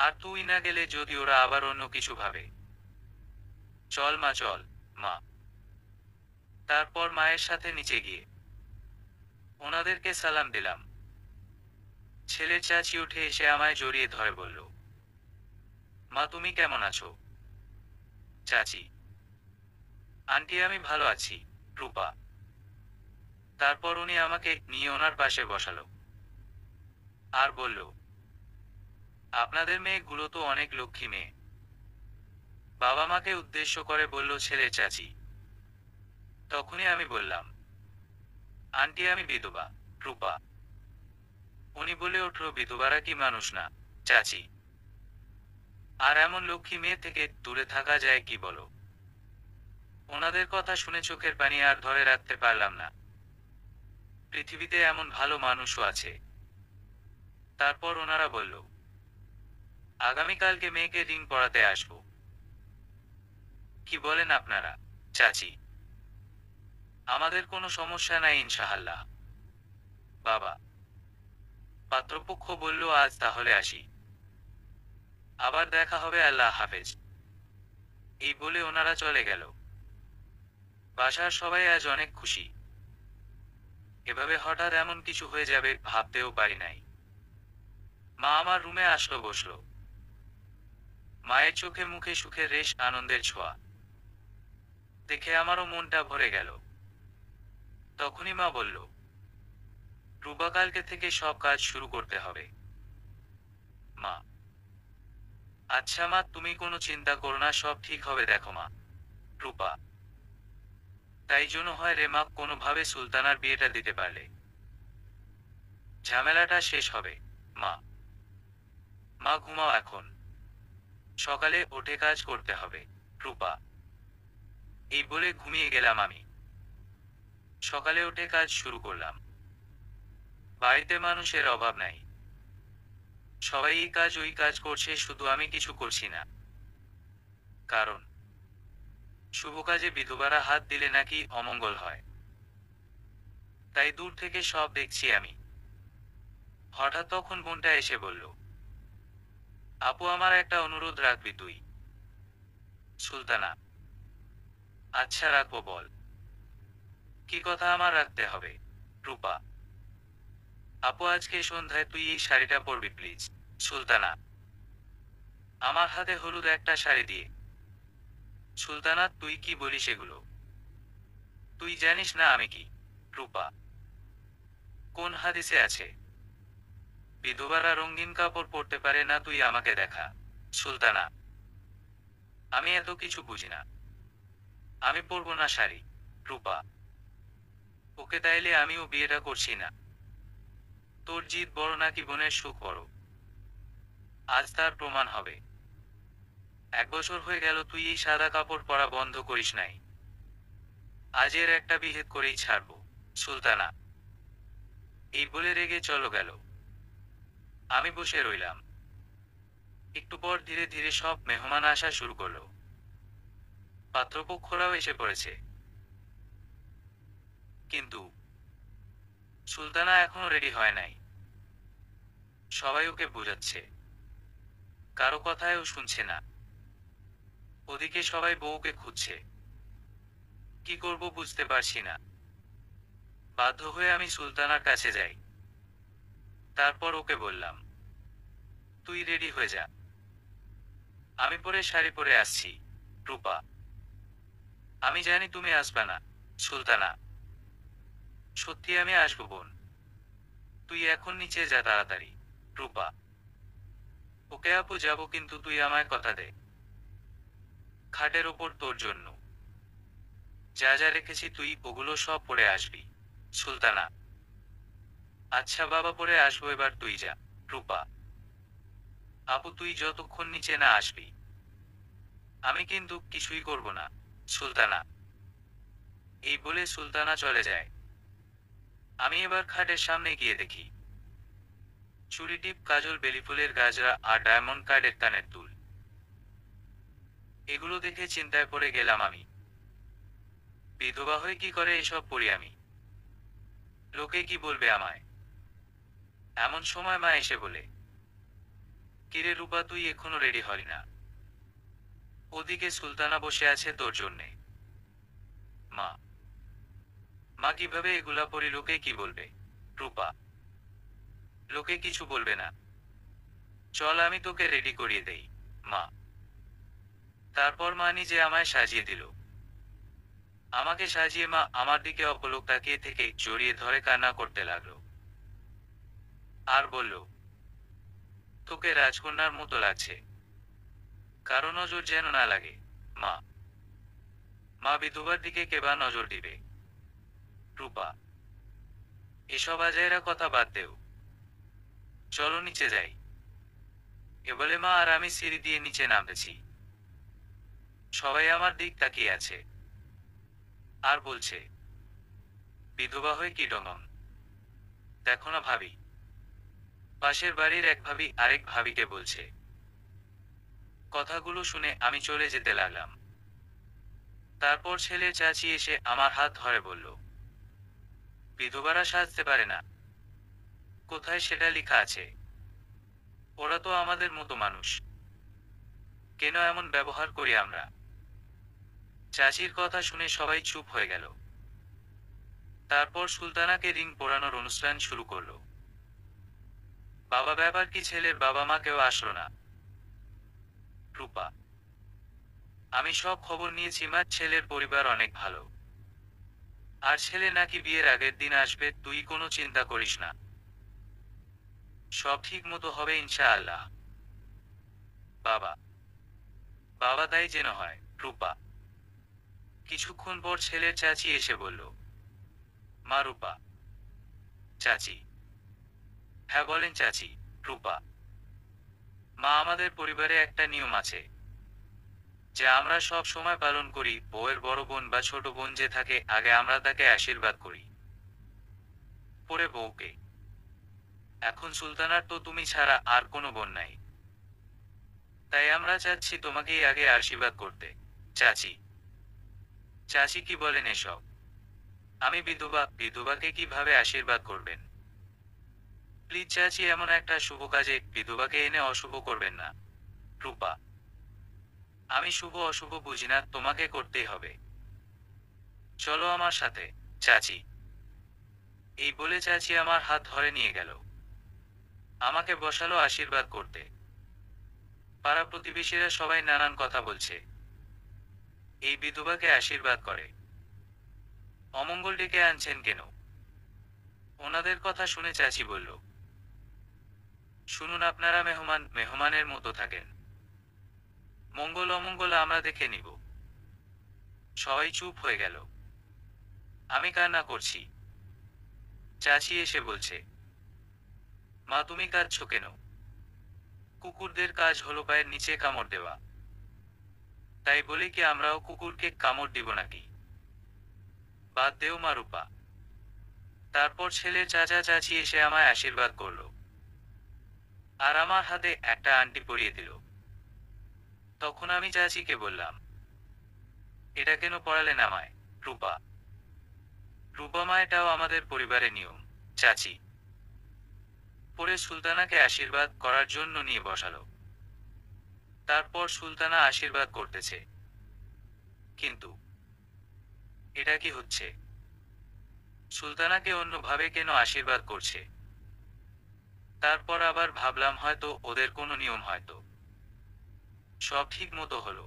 আর তুই না গেলে যদি ওরা আবার অন্য কিছু ভাবে। চল মা, চল মা। তারপর মায়ের সাথে নিচে গিয়ে ওনাদেরকে সালাম দিলাম। ছেলের চাচি উঠে এসে আমায় জড়িয়ে ধরে বলল, মা তুমি কেমন আছো? চাচি: আন্টি আমি ভালো আছি রূপা। তারপর উনি আমাকে নিয়ে ওনার পাশে বসালো আর বলল, আপনাদের মেয়েগুলো তো অনেক লক্ষ্মী মেয়ে। বাবা মাকে উদ্দেশ্য করে বলল ছেলের চাচি। তখনই আমি বললাম, আন্টি আমি বিধবা রূপা। উনি বলে উঠল, বিধবারা কি মানুষ না চাচি? আর এমন লক্ষ্মী মেয়ে থেকে দূরে থাকা যায় কি বলো? ওনাদের কথা শুনে চোখের পানি আর ধরে রাখতে পারলাম না। পৃথিবীতে এমন ভালো মানুষও আছে। তারপর ওনারা বলল, আগামীকালকে মেয়েকে রিং পড়াতে আসবো। কি বলেন আপনারা চাচি? আমাদের কোনো সমস্যা নাই ইনশাআল্লাহ বাবা। পাত্রপক্ষ বলল, আজ তাহলে আসি, আবার দেখা হবে, আল্লাহ হাফেজ। এই বলে ওনারা চলে গেল। বাসার সবাই আজ অনেক খুশি। এভাবে হঠাৎ এমন কিছু হয়ে যাবে ভাবতেও পারি নাই। মা আমার রুমে আসলো, বসলো। মায়ের চোখে মুখে সুখের রেশ, আনন্দের ছোঁয়া দেখে আমারও মনটা ভরে গেল। তখনই মা বলল, রূপা কালকে থেকে সব কাজ শুরু করতে হবে। মা: আচ্ছা মা, তুমি কোনো চিন্তা করো না, সব ঠিক হবে দেখো মা। রূপা: তাই জন্য হয় রে মা, কোনোভাবে সুলতানার বিয়েটা দিতে পারলে ঝামেলাটা শেষ হবে। মা: মা ঘুমাও এখন, সকালে উঠে কাজ করতে হবে। রূপা: এই বলে ঘুমিয়ে গেলাম আমি। সকালে উঠে কাজ শুরু করলাম। বাড়িতে মানুষের অভাব নাই, সবাই এই কাজ ওই কাজ করছে, শুধু আমি কিছু করছি না। কারণ শুভ কাজে বিধবারা হাত দিলে নাকি অমঙ্গল হয়, তাই দূর থেকে সব দেখছি আমি। হঠাৎ তখন বোনটা এসে বলল, আপু আমার একটা অনুরোধ রাখবি তুই? সুলতানা: আচ্ছা রাখবো, বল। কি কথা আমার রাখতে হবে? রূপা: আপু আজকে সন্ধ্যায় তুই এই শাড়িটা পরবি প্লিজ। সুলতানা: আমার হাতে হলুদ একটা শাড়ি দিয়ে। সুলতানা: তুই কি বলিস এগুলো? তুই জানিস না আমি কি? রূপা: কোন হাদিসে আছে বিধবারা রঙিন কাপড় পরতে পারে না? তুই আমাকে দেখা। সুলতানা: আমি এত কিছু বুঝি না, আমি পরবো না শাড়ি। রূপা: ওকে তাইলে আমিও বিয়েটা করছি না। তোর জিদ বড় নাকি বোনের সুখ বড়? আজ তার প্রমাণ হবে। 1 বছর হয়ে গেল তুই এই সাদা কাপড় পরা বন্ধ করিস নাই। আজ এর একটা বিহিত করেই ছাড়বো। সুলতানা এই বলে রেগে চলো গেল। আমি বসে রইলাম। একটু পর ধীরে ধীরে সব মেহমান আসা শুরু করলো। পাত্রপক্ষরাও এসে পড়েছে। কিন্তু সুলতানা এখনো রেডি হয় নাই। সবাই ওকে বোঝাচ্ছে, কারো কথায়ও শুনছে না। ওদিকে সবাই বউকে খুঁজছে। কি করব বুঝতে পারছি না। বাধ্য হয়ে আমি সুলতানার কাছে যাই। তারপর ওকে বললাম, তুই রেডি হয়ে যা, আমি পরে শাড়ি পরে আসছি। রূপা, আমি জানি তুমি আসবা না। সুলতানা, সত্যি আমি আসবো বোন, তুই এখন নিচে যা তাড়াতাড়ি। রূপা, ওকে আপু যাবো, কিন্তু তুই আমায় কথা দে। খাটের ওপর তোর জন্য যা যা রেখেছি তুই ওগুলো সব পরে আসবি। সুলতানা, আচ্ছা বাবা পরে আসবো, এবার তুই যা। রূপা, আপু তুই যতক্ষণ নিচে না আসবি আমি কিন্তু কিছুই করব না। সুলতানা এই বলে সুলতানা চলে যায়। আমি এবার খাটের সামনে গিয়ে দেখি চুড়ি টিপ, কাজল, বেলিফুলের গাজরা আর ডায়মন্ড কার্ডের কানের দুল। এগুলো দেখে চিন্তায় পড়ে গেলাম আমি। বিধবা হয়ে কি করে এসব পরি আমি? লোকে কি বলবে আমায়? এমন সময় মা এসে বলে, কিরে রূপা, তুই এখনো রেডি হলি না? ওদিকে সুলতানা বসে আছে তোর জন্যে। মা, মা কিভাবে এগুলা পরি, লোকে কি বলবে? রূপা, লোকে কিছু বলবে না, চল আমি তোকে রেডি করিয়ে দেই। মা, তারপর মা নিজে আমায় সাজিয়ে দিল। আমাকে সাজিয়ে মা আমার দিকে অপলক তাকিয়ে থেকে জড়িয়ে ধরে কান্না করতে লাগলো। আর বলল, তোকে রাজকন্যার মতো লাগছে, কারো নজর যেন না লাগে। মা, মা বিধবার দিকে কেবা নজর দিবে? রূপা, এসব আজাইরা কথা বাদ দেও, চলো নিচে যাই। এ বলে মা আর আমি সিঁড়ি দিয়ে নিচে নামতেছি। সবাই আমার দিক তাকিয়ে আছে আর বলছে, বিধবা হয়ে কি ডঙন, দেখো না ভাবি। পাশের বাড়ির এক ভাবি আরেক ভাবিকে বলছে। কথাগুলো শুনে আমি চলে যেতে লাগলাম। তারপর ছেলে চাচি এসে আমার হাত ধরে বলল, বিধবারা সাজতে পারে না, কোথায় সেটা লেখা আছে? ওরা তো আমাদের মতো মানুষ, কেন এমন ব্যবহার করি আমরা? চাচির কথা শুনে সবাই চুপ হয়ে গেল। তারপর সুলতানাকে রিং পরানোর অনুষ্ঠান শুরু করলো। বাবা, ব্যাপার কি? ছেলের বাবা মা কেউ আসলো না। রূপা, আমি সব খবর নিয়েছি মা, ছেলের পরিবার অনেক ভালো, আর ছেলে নাকি বিয়ের আগের দিন আসবে, তুই কোনো চিন্তা করিস না, সব ঠিক মতো হবে ইনশাআল্লাহ। বাবা, বাবা তাই যেন হয়। রূপা, কিছুক্ষণ পর ছেলের চাচি এসে বলল, মা রূপা। চাচি, হ্যাঁ বলেন চাচি। রূপা, মা আমাদের পরিবারে একটা নিয়ম আছে যা আমরা সব সময় পালন করি, বউয়ের বড় বোন বা ছোট বোন যে থাকে আগে আমরা তাকে আশীর্বাদ করি, পরে বউকে। এখন সুলতানার তো তুমি ছাড়া আর কোনো বোন নাই, তাই আমরা চাচ্ছি তোমাকেই আগে আশীর্বাদ করতে। চাচি, চাচি কি বলেন এসব? আমি বিধবা, বিধবাকে কিভাবে আশীর্বাদ করবেন? প্লিজ চাচি, এমন একটা শুভ কাজে বিধবাকে এনে অশুভ করবেন না। রূপা, আমি শুভ অশুভ বুঝি না, তোমাকে করতেই হবে, চলো আমার সাথে। চাচি, এই বলে চাচি আমার হাত ধরে নিয়ে গেল, আমাকে বসালো আশীর্বাদ করতে। পাড়া প্রতিবেশীরা সবাই নানান কথা বলছে, এই বিধবাকে আশীর্বাদ করে অমঙ্গল ডেকে আনছেন কেন? ওনাদের কথা শুনে চাচি বলল, শুনুন, আপনারা মেহমান, মেহমানের মতো থাকেন, মঙ্গল অমঙ্গল আমরা দেখে নিব। সবাই চুপ হয়ে গেল। আমি কান্না করছি। চাচি এসে বলছে, মা তুমি কাঁদছো কেন? কুকুরদের কাজ হলো পায়ের নিচে কামড় দেওয়া, তাই বলে কি আমরাও কুকুরকে কামড় দিব নাকি? বাদ দেও মা রূপা। তারপর ছেলের চাচা চাচি এসে আমায় আশীর্বাদ করলো, আর আমার হাতে একটা আংটি পরিয়ে দিল। তখন আমি চাচিকে বললাম, এটা কেন পড়ালেন আমায়? রূপা, রূপা মা এটাও আমাদের পরিবারের নিয়ম। চাচি পরে সুলতানাকে আশীর্বাদ করার জন্য নিয়ে বসালো। তারপর সুলতানা আশীর্বাদ করতেছে, কিন্তু এটা কি হচ্ছে? সুলতানাকে অন্যভাবে কেন আশীর্বাদ করছে? তারপর আবার ভাবলাম হয়তো ওদের কোনো নিয়ম, হয়তো। সব ঠিক মতো হলো।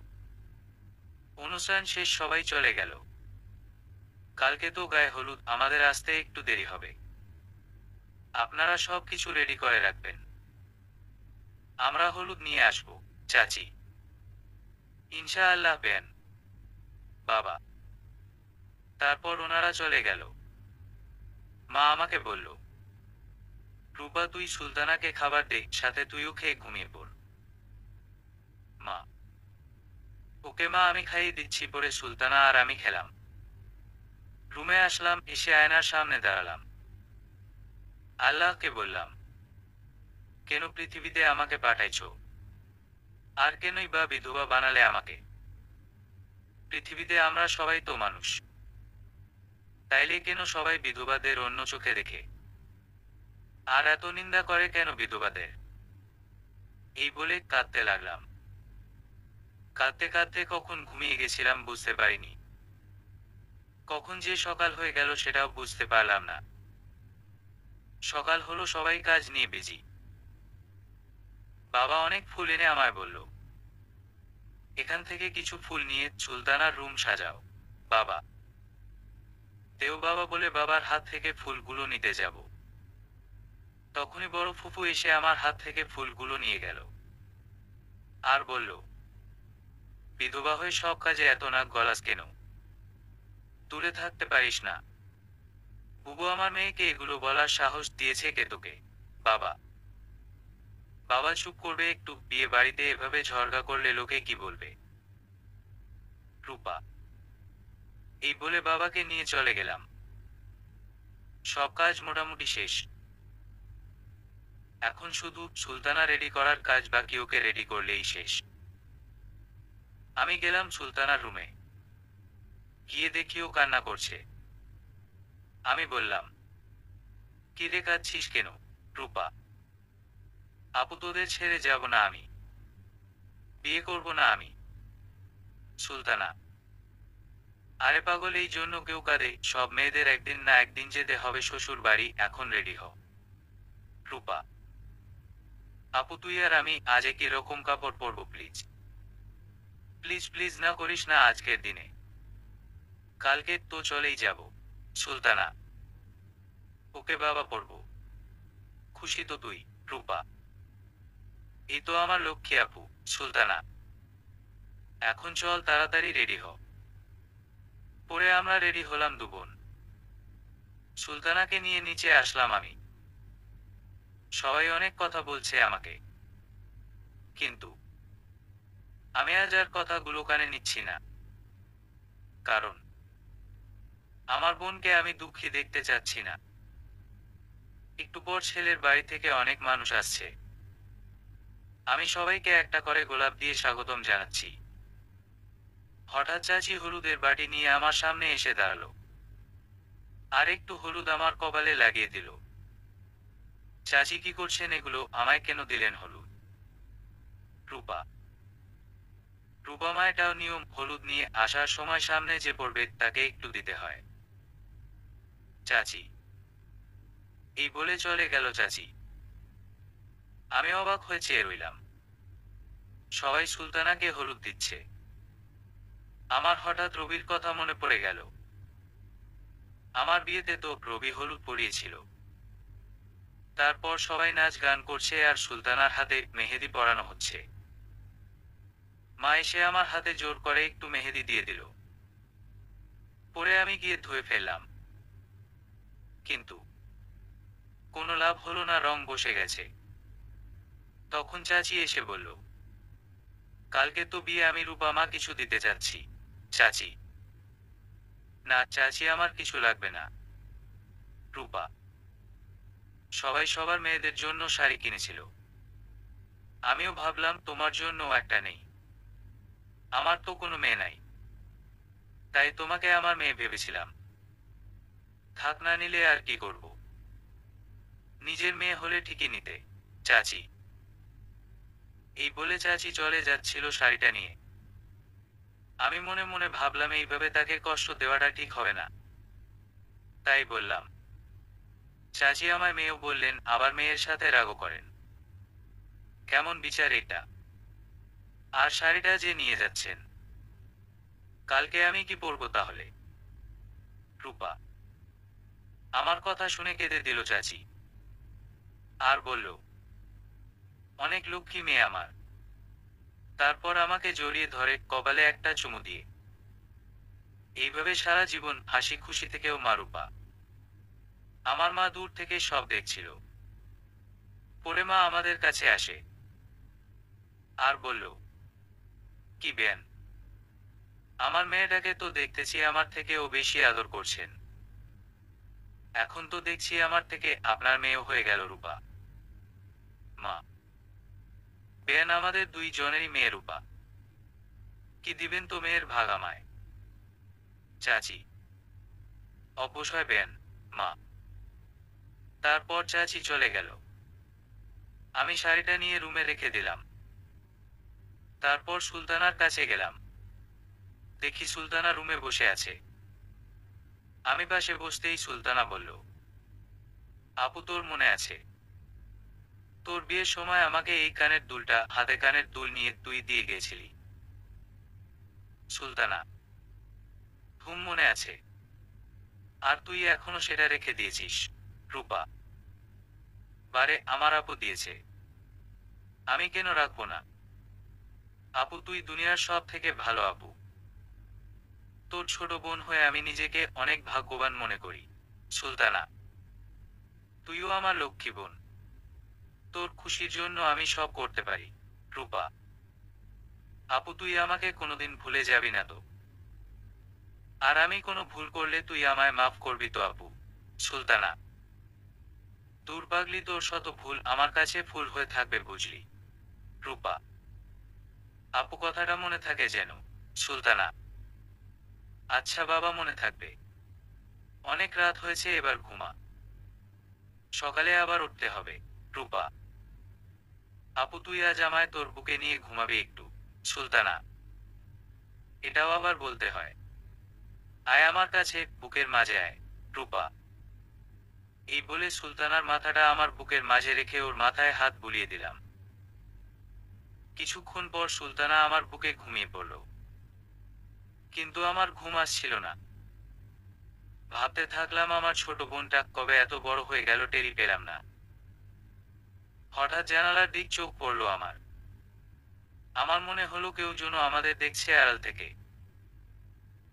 অনুষ্ঠান শেষ, সবাই চলে গেল। কালকে তো গায়ে হলুদ, আমাদের আসতে একটু দেরি হবে। আপনারা সব কিছু রেডি করে রাখবেন, আমরা হলুদ নিয়ে আসব। চাচি, ইনশাআল্লাহ বেন। বাবা। তারপর ওনারা চলে গেল। মা আমাকে বলল, রূপা তুই সুলতানাকে খাবার দে, সাথে তুইও খেয়ে ঘুমিয়ে পড়। মা, ওকে মা, আমি খাইয়ে দিচ্ছি। পরে সুলতানা আর আমি খেলাম। রুমে আসলাম, এসে আয়নার সামনে দাঁড়ালাম। আল্লাহকে বললাম, কেন পৃথিবীতে আমাকে পাঠাইছো? আর কেনই বা বিধবা বানালে আমাকে? পৃথিবীতে আমরা সবাই তো মানুষ, তাইলে কেন সবাই বিধবাদের অন্য চোখে দেখে? আর এত নিন্দা করে কেন বিধবাদের? এই বলে কাঁদতে লাগলাম। কাঁদতে কাঁদতে কখন ঘুমিয়ে গেছিলাম বুঝতে পারিনি। কখন যে সকাল হয়ে গেল সেটাও বুঝতে পারলাম না। সকাল হলো, সবাই কাজ নিয়ে বিজি। বাবা অনেক ফুল এনে আমায় বলল, এখান থেকে কিছু ফুল নিয়ে সুলতানার রুম সাজাও। বাবা, দেও বাবা বলে বাবার হাত থেকে ফুলগুলো নিতে যাব। তখনই বড় ফুফু এসে আমার হাত থেকে ফুলগুলো নিয়ে গেল, আর বলল, বিধবা হয়ে সব কাজে এত নাক গলাস কেন? দূরে থাকতে পারিস না? বুবু, আমার মেয়েকে এগুলো বলার সাহস দিয়েছে কে তোকে? বাবা। বাবা চুপ করবে একটু? বিয়ে বাড়িতে এভাবে ঝগড়া করলে লোকে কি বলবে? রূপা। এই বলে বাবাকে নিয়ে চলে গেলাম। সব কাজ মোটামুটি শেষ। এখন শুধু সুলতানা রেডি করার কাজ বাকি, ওকে রেডি করলেই শেষ। আমি গেলাম সুলতানার রুমে। গিয়ে দেখি ও কান্না করছে। আমি বললাম, কি রে, কাঁদছিস কেন? রূপা, আপু তোদের ছেড়ে যাব না আমি, বিয়ে করব না আমি। সুলতানা, আরে পাগল, এই জন্য কেউ কাঁদে? সব মেয়েদের একদিন না একদিন যেতে হবে শ্বশুর বাড়ি, এখন রেডি হ। রূপা, আপু তুই আর আমি আজ একই রকম কাপড় পরবো, প্লিজ। প্লিজ প্লিজ না করিস না আজকের দিনে, কালকে তো চলেই যাব। সুলতানা, ওকে বাবা, পরবো। খুশি তো তুই? রূপা, এই তো আমার লক্ষ্মী আপু। সুলতানা, এখন চল তাড়াতাড়ি রেডি হ। পরে আমরা রেডি হলাম দুবোন। সুলতানাকে নিয়ে নিচে আসলাম আমি। সবাই অনেক কথা বলছে আমাকে, কিন্তু আমি আজ আর কথাগুলো কানে নিচ্ছি না। কারণ আমার বোনকে আমি দুঃখী দেখতে চাচ্ছি না। একটু পর ছেলের বাড়ি থেকে অনেক মানুষ আসছে। আমি সবাইকে একটা করে গোলাপ দিয়ে স্বাগতম জানাচ্ছি। হঠাৎ চাচি হলুদের বাটি নিয়ে আমার সামনে এসে দাঁড়ালো, আর একটু হলুদ আমার কপালে লাগিয়ে দিল। চাচি, কি করছেন এগুলো? আমায় কেন দিলেন হলুদ? রূপা, রূপা মা, এটাও নিয়ম, হলুদ নিয়ে আসার সময় সামনে যে পড়বে তাকে একটু দিতে হয়। চাচি, এই বলে চলে গেল চাচি। আমি অবাক হয়ে চেয়ে রইলাম। সবাই সুলতানাকে হলুদ দিচ্ছে। আমার হঠাৎ রবির কথা মনে পড়ে গেল। আমার বিয়েতে তো রবি হলুদ পরিয়েছিল। তারপর সবাই নাচ গান করছে আর সুলতানার হাতে মেহেদি পরানো হচ্ছে। মা এসে আমার হাতে জোর করে একটু মেহেদি দিয়ে দিল। পরে আমি গিয়ে ধুয়ে ফেললাম। কিন্তু কোনো লাভ হলো না, রং বসে গেছে। তখন চাচি এসে বলল, কালকে তো বিয়ে, আমি রূপা মা কিছু দিতে চাচ্ছি। চাচি, না চাচি, আমার কিছু লাগবে না। রূপা, সবাই সবার মেয়েদের জন্য শাড়ি কিনেছিল, আমিও ভাবলাম তোমার জন্য একটা নেই। আমার তো কোনো মেয়ে নাই, তাই তোমাকে আমার মেয়ে ভেবেছিলাম। থাক, না নিলে আর কি করব, নিজের মেয়ে হলে ঠিকই নিতে। চাচি, এই বলে চাচি চলে যাচ্ছিল শাড়িটা নিয়ে। আমি মনে মনে ভাবলাম এইভাবে তাকে কষ্ট দেওয়াটা ঠিক হবে না, তাই বললাম। চাচি আমায় মেয়েও বললেন, আবার মেয়ের সাথে রাগও করেন। কেমন বিচার এটা! আর শাড়িটা যে নিয়ে যাচ্ছেন, কালকে আমি কি পরবো তাহলে? রূপা, আমার কথা শুনে কেঁদে দিল চাচি, আর বলল, অনেক লক্ষ্মী মেয়ে আমার। তারপর আমাকে জড়িয়ে ধরে কপালে একটা চুমু দিয়ে। এইভাবে সারা জীবন হাসি খুশি থেকেও মা রূপা। আমার মা দূর থেকে সব দেখছিল। পরে মা আমাদের কাছে আসে আর বলল, কি বেন, আমার মেয়েটাকে তো দেখতেছি আমার থেকে ও বেশি আদর করছেন। এখন তো দেখছি আমার থেকে আপনার মেয়েও হয়ে গেল রূপা। মা, বেন আমাদের দুই জনেরই মেয়ে রূপা। কি দিবেন তো মেয়ের ভাগ আমায়? চাচি, অবশ্যই বেন মা। তারপর চাচি চলে গেল। আমি শাড়িটা নিয়ে রুমে রেখে দিলাম। তারপর সুলতানার কাছে গেলাম। দেখি সুলতানা রুমে বসে আছে। আমি পাশে বসতেই সুলতানা বলল, আপু, তোর মনে আছে তোর বিয়ের সময় আমাকে এই কানের দুলটা, হাতে কানের দুল নিয়ে তুই দিয়ে গিয়েছিলি? সুলতানা, হুম, মনে আছে। আর তুই এখনো সেটা রেখে দিয়েছিস? রূপা, বারে, আমার আপু দিয়েছে, আমি কেন রাখবো না? আপু, তুই দুনিয়ার সব থেকে ভালো আপু। তোর ছোট বোন হয়ে আমি নিজেকে অনেক ভাগ্যবান মনে করি। সুলতানা, তুইও আমার লক্ষ্মী বোন, তোর খুশির জন্য আমি সব করতে পারি। রূপা, আপু, তুই আমাকে কোনোদিন ভুলে যাবি না তো? আর আমি কোনো ভুল করলে তুই আমায় মাফ করবি তো আপু? সুলতানা, দূর পাগলি, তোর শত ভুল আমার কাছে ফুল হয়ে থাকবে, বুঝলি? রূপা, আপু, কথাটা মনে থাকে যেন। সুলতানা, আচ্ছা বাবা, মনে থাকবে। অনেক রাত হয়েছে, এবার ঘুমা, সকালে আবার উঠতে হবে। রূপা, আপু, তুই আজ আমায় তোর বুকে নিয়ে ঘুমাবি একটু? সুলতানা, এটাও আবার বলতে হয়? আয় আমার কাছে, বুকের মাঝে আয়। রূপা, এই বলে সুলতানার মাথাটা আমার বুকের মাঝে রেখে ওর মাথায় হাত বুলিয়ে দিলাম। কিছুক্ষণ পর সুলতানা আমার বুকে ঘুমিয়ে পড়ল। কিন্তু আমার ঘুম আসছিল না। ভাবতে থাকলাম, আমার ছোট বোনটা কবে এত বড় হয়ে গেল টেরি পেলাম না। হঠাৎ জানালার দিক চোখ পড়ল আমার। আমার মনে হলো কেউ যেন আমাদের দেখছে আড়াল থেকে।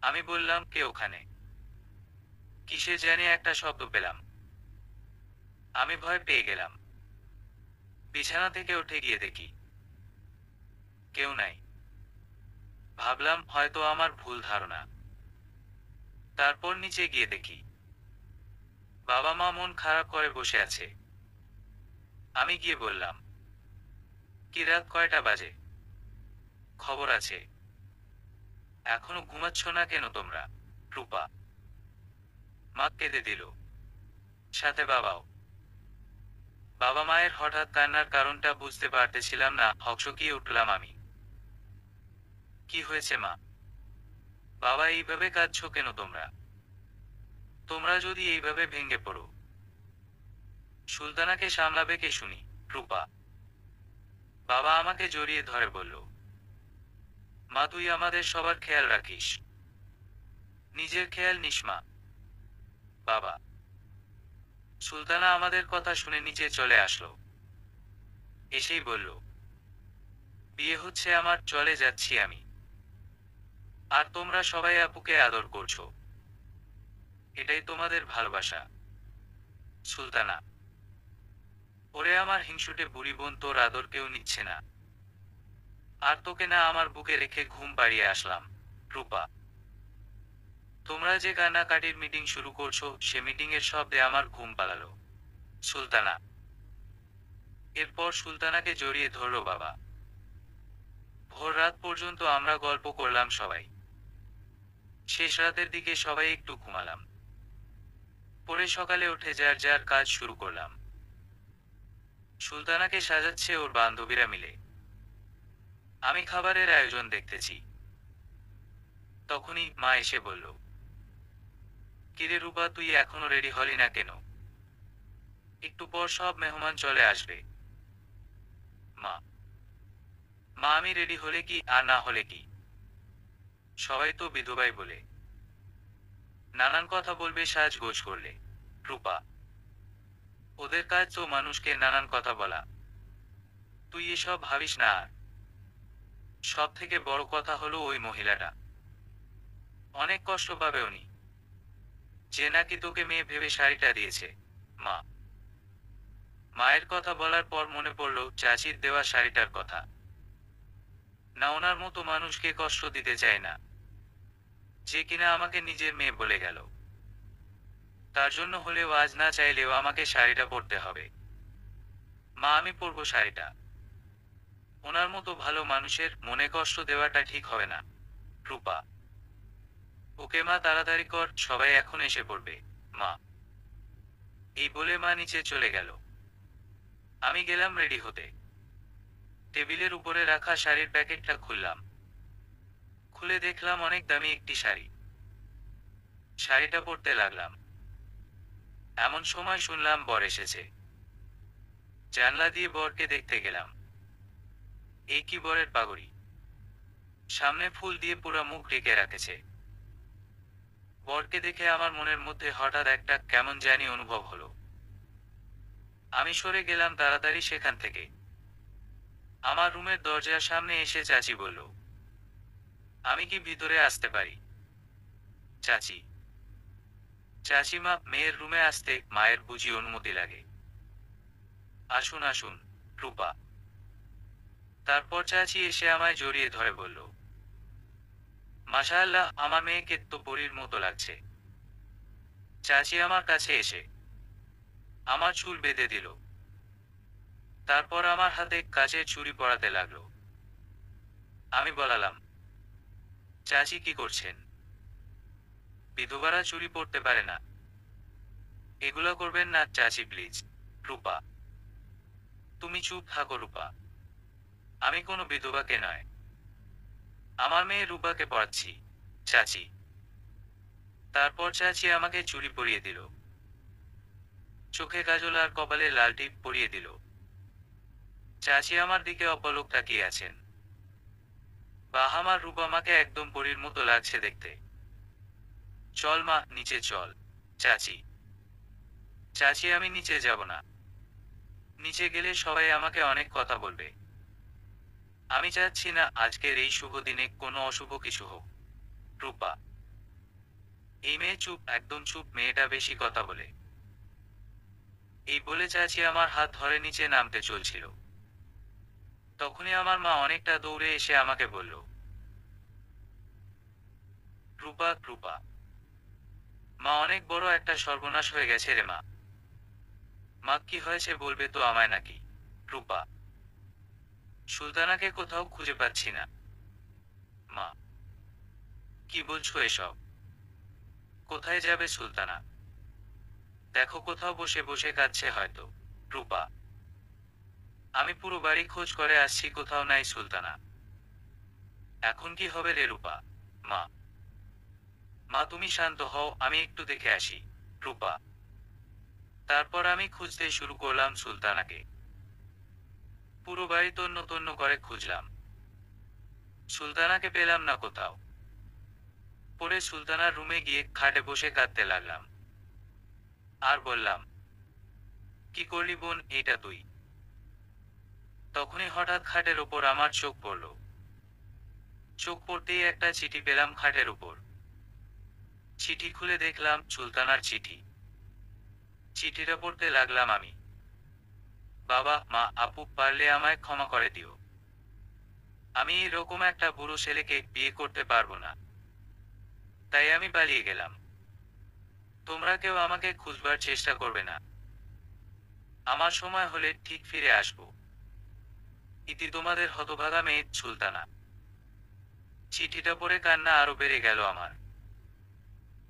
আমি বললাম, কে ওখানে? কিসে জানি একটা শব্দ পেলাম। আমি ভয় পেয়ে গেলাম। বিছানা থেকে উঠে গিয়ে দেখি কেউ নাই। ভাবলাম হয়তো আমার ভুল ধারণা। তারপর নিচে গিয়ে দেখি বাবা মা মন খারাপ করে বসে আছে। আমি গিয়ে বললাম, কি, রাত কয়টা বাজে? খবর আছে? এখনো ঘুমাচ্ছ না কেন তোমরা? রূপা, মা কেঁদে দিল, সাথে বাবাও। বাবা মায়ের হঠাৎ কান্নার কারণটা বুঝতে পারতেছিলাম না, হকচকিয়ে উঠলাম আমি। কি হয়েছে মা? বাবা, এইভাবে কাঁদছো কেন তোমরা? তোমরা যদি এইভাবে ভেঙে পড়ো, সুলতানাকে সামলাবে কে শুনি? রূপা, বাবা আমাকে জড়িয়ে ধরে বলল, মা, তুই আমাদের সবার খেয়াল রাখিস, নিজের খেয়াল নিস মা। বাবা। সুলতানা আমাদের কথা শুনে নিচে চলে আসলো। এসেই বলল, বিয়ে হচ্ছে আমার, চলে যাচ্ছি আমি। আর তোমরা সবাই আপুকে আদর করছো, এটাই তোমাদের ভালোবাসা? সুলতানা, ওরে আমার হিংসুটে বুড়ি বোন, তোর আদর কেউ নিচ্ছে না। আর তোকে না আমার বুকে রেখে ঘুম পাড়িয়ে আসলাম। রূপা, তোমরা যে কান্নাকাটির মিটিং শুরু করছো, সে মিটিং এর শব্দে আমার ঘুম পালালো। সুলতানা। এরপর সুলতানাকে জড়িয়ে ধরলো বাবা। ভোর রাত পর্যন্ত আমরা গল্প করলাম সবাই। শেষ রাতের দিকে সবাই একটু ঘুমালাম। পরে সকালে উঠে যার যার কাজ শুরু করলাম। সুলতানাকে সাজাচ্ছে ওর বান্ধবীরা মিলে। আমি খাবারের আয়োজন দেখতেছি। তখনই মা এসে বলল, কিরে রূপা, তুই এখনো রেডি হলি না কেন? একটু পর সব মেহমান চলে আসবে। মা, মা আমি রেডি হলে কি আর না হলে কি? সবাই তো বিধবাই বলে, নানান কথা বলবে সাজগোজ করলে। রূপা, ওদের কাজ তো মানুষকে নানান কথা বলা। তুই এসব ভাবিস না আর। সব থেকে বড় কথা হলো ওই মহিলাটা অনেক কষ্ট পাবে উনি, যে নাকি তোকে মেয়ে ভেবে শাড়িটা দিয়েছে। মা, মায়ের কথা বলার পর মনে পড়ল চাচির দেওয়া শাড়িটার কথা। না, ওনার মতো মানুষকে কষ্ট দিতে চায় না, যে কিনা আমাকে নিজের মেয়ে বলে গেল। তার জন্য হলেও আজ না চাইলেও আমাকে শাড়িটা পরতে হবে। মা, আমি পরবো শাড়িটা। ওনার মতো ভালো মানুষের মনে কষ্ট দেওয়াটা ঠিক হবে না। রূপা, ওকে মা, তাড়াতাড়ি কর, সবাই এখন এসে পড়বে। মা, এই বলে মা নিচে চলে গেল। আমি গেলাম রেডি হতে। টেবিলের উপরে রাখা শাড়ির প্যাকেটটা খুললাম। খুলে দেখলাম অনেক দামি একটি শাড়ি। শাড়িটা পরতে লাগলাম। এমন সময় শুনলাম বর এসেছে। জানলা দিয়ে বরকে দেখতে গেলাম। এই কি বরের পাগড়ি, সামনে ফুল দিয়ে পুরো মুখ ঢেকে রাখেছে। বরকে দেখে আমার মনের মধ্যে হঠাৎ একটা কেমন জানি অনুভব হলো। আমি সরে গেলাম তাড়াতাড়ি সেখান থেকে। আমার রুমের দরজার সামনে এসে চাচি বলল, আমি কি ভিতরে আসতে পারি? চাচি, চাচিমা, মেয়ের রুমে আসতে মায়ের বুঝি অনুমতি লাগে? আসুন আসুন। রূপা। তারপর চাচি এসে আমায় জড়িয়ে ধরে বলল, মাশাআল্লাহ, আমার মেয়েকে তো পরীর মতো লাগছে। চাচি আমার কাছে এসে আমার চুল বেঁধে দিল। তারপর আমার হাতে কাচের ছুরি পরাতে লাগলো। আমি বলালাম, চাচি কি করছেন? বিধবারা চুরি পরতে পারে না। এগুলো করবেন না চাচি, প্লিজ। রূপা, তুমি চুপ থাকো রূপা। আমি কোনো বিধবাকে নয়, আমার মেয়ে রূপাকে পড়াচ্ছি। চাচি। তারপর চাচি আমাকে চুড়ি পরিয়ে দিল। চোখে কাজল আর কপালে লাল টিপ পরিয়ে দিল। চাচি আমার দিকে অপলক তাকিয়ে আছেন। বাহ, আমার রূপা মাকে একদম পরীর মতো লাগছে দেখতে। চল মা, নিচে চল। চাচি। চাচি, আমি নিচে যাব না। নিচে গেলে সবাই আমাকে অনেক কথা বলবে। আমি চাচ্ছি না আজকের এই শুভ দিনে কোনো অশুভ কিছু হোক। রূপা। এই মেয়ে চুপ, একদম চুপ, মেয়েটা বেশি কথা বলে। এই বলে চাচি আমার হাত ধরে নিচে নামতে চলছিল। তখনই আমার মা অনেকটা দৌড়ে এসে আমাকে বলল, রূপা, রূপা, মা, অনেক বড় একটা সর্বনাশ হয়ে গেছে রে মা। মা, কি হয়েছে বলবে তো আমায় নাকি? রূপা, সুলতানাকে কোথাও খুঁজে পাচ্ছি না। মা, কি বলছো এসব? কোথায় যাবে সুলতানা? দেখো, কোথাও বসে বসে কাঁদছে হয়তো। রূপা, আমি পুরো বাড়ি খোঁজ করে আসছি, কোথাও নাই সুলতানা। এখন কি হবে রে রূপা? মা, মা, তুমি শান্ত হও, আমি একটু দেখে আসি। রূপা। তারপর আমি খুঁজতে শুরু করলাম সুলতানাকে। পুরো বাড়ি তন্ন তন্ন করে খুঁজলাম। সুলতানাকে পেলাম না কোথাও। পরে সুলতানার রুমে গিয়ে খাটে বসে কাঁদতে লাগলাম। আর বললাম, কি করলি বোন, এটা তুই? তখনই হঠাৎ খাটের ওপর আমার চোখ পড়ল। চোখ পড়তেই একটা চিঠি পেলাম খাটের উপর। চিঠি খুলে দেখলাম সুলতানার চিঠি। চিঠিটা পড়তে লাগলাম আমি। বাবা মা আপু পারলে আমায় ক্ষমা করে দিও। আমি এরকম একটা বুড়ো ছেলেকে বিয়ে করতে পারবো না। তাই আমি পালিয়ে গেলাম। তোমরা কেউ আমাকে খুঁজবার চেষ্টা করবে না। আমার সময় হলে ঠিক ফিরে আসবো। ইতি তোমাদের হতভাগা মেয়ে সুলতানা। চিঠিটা পড়ে কান্না আরো বেড়ে গেল আমার।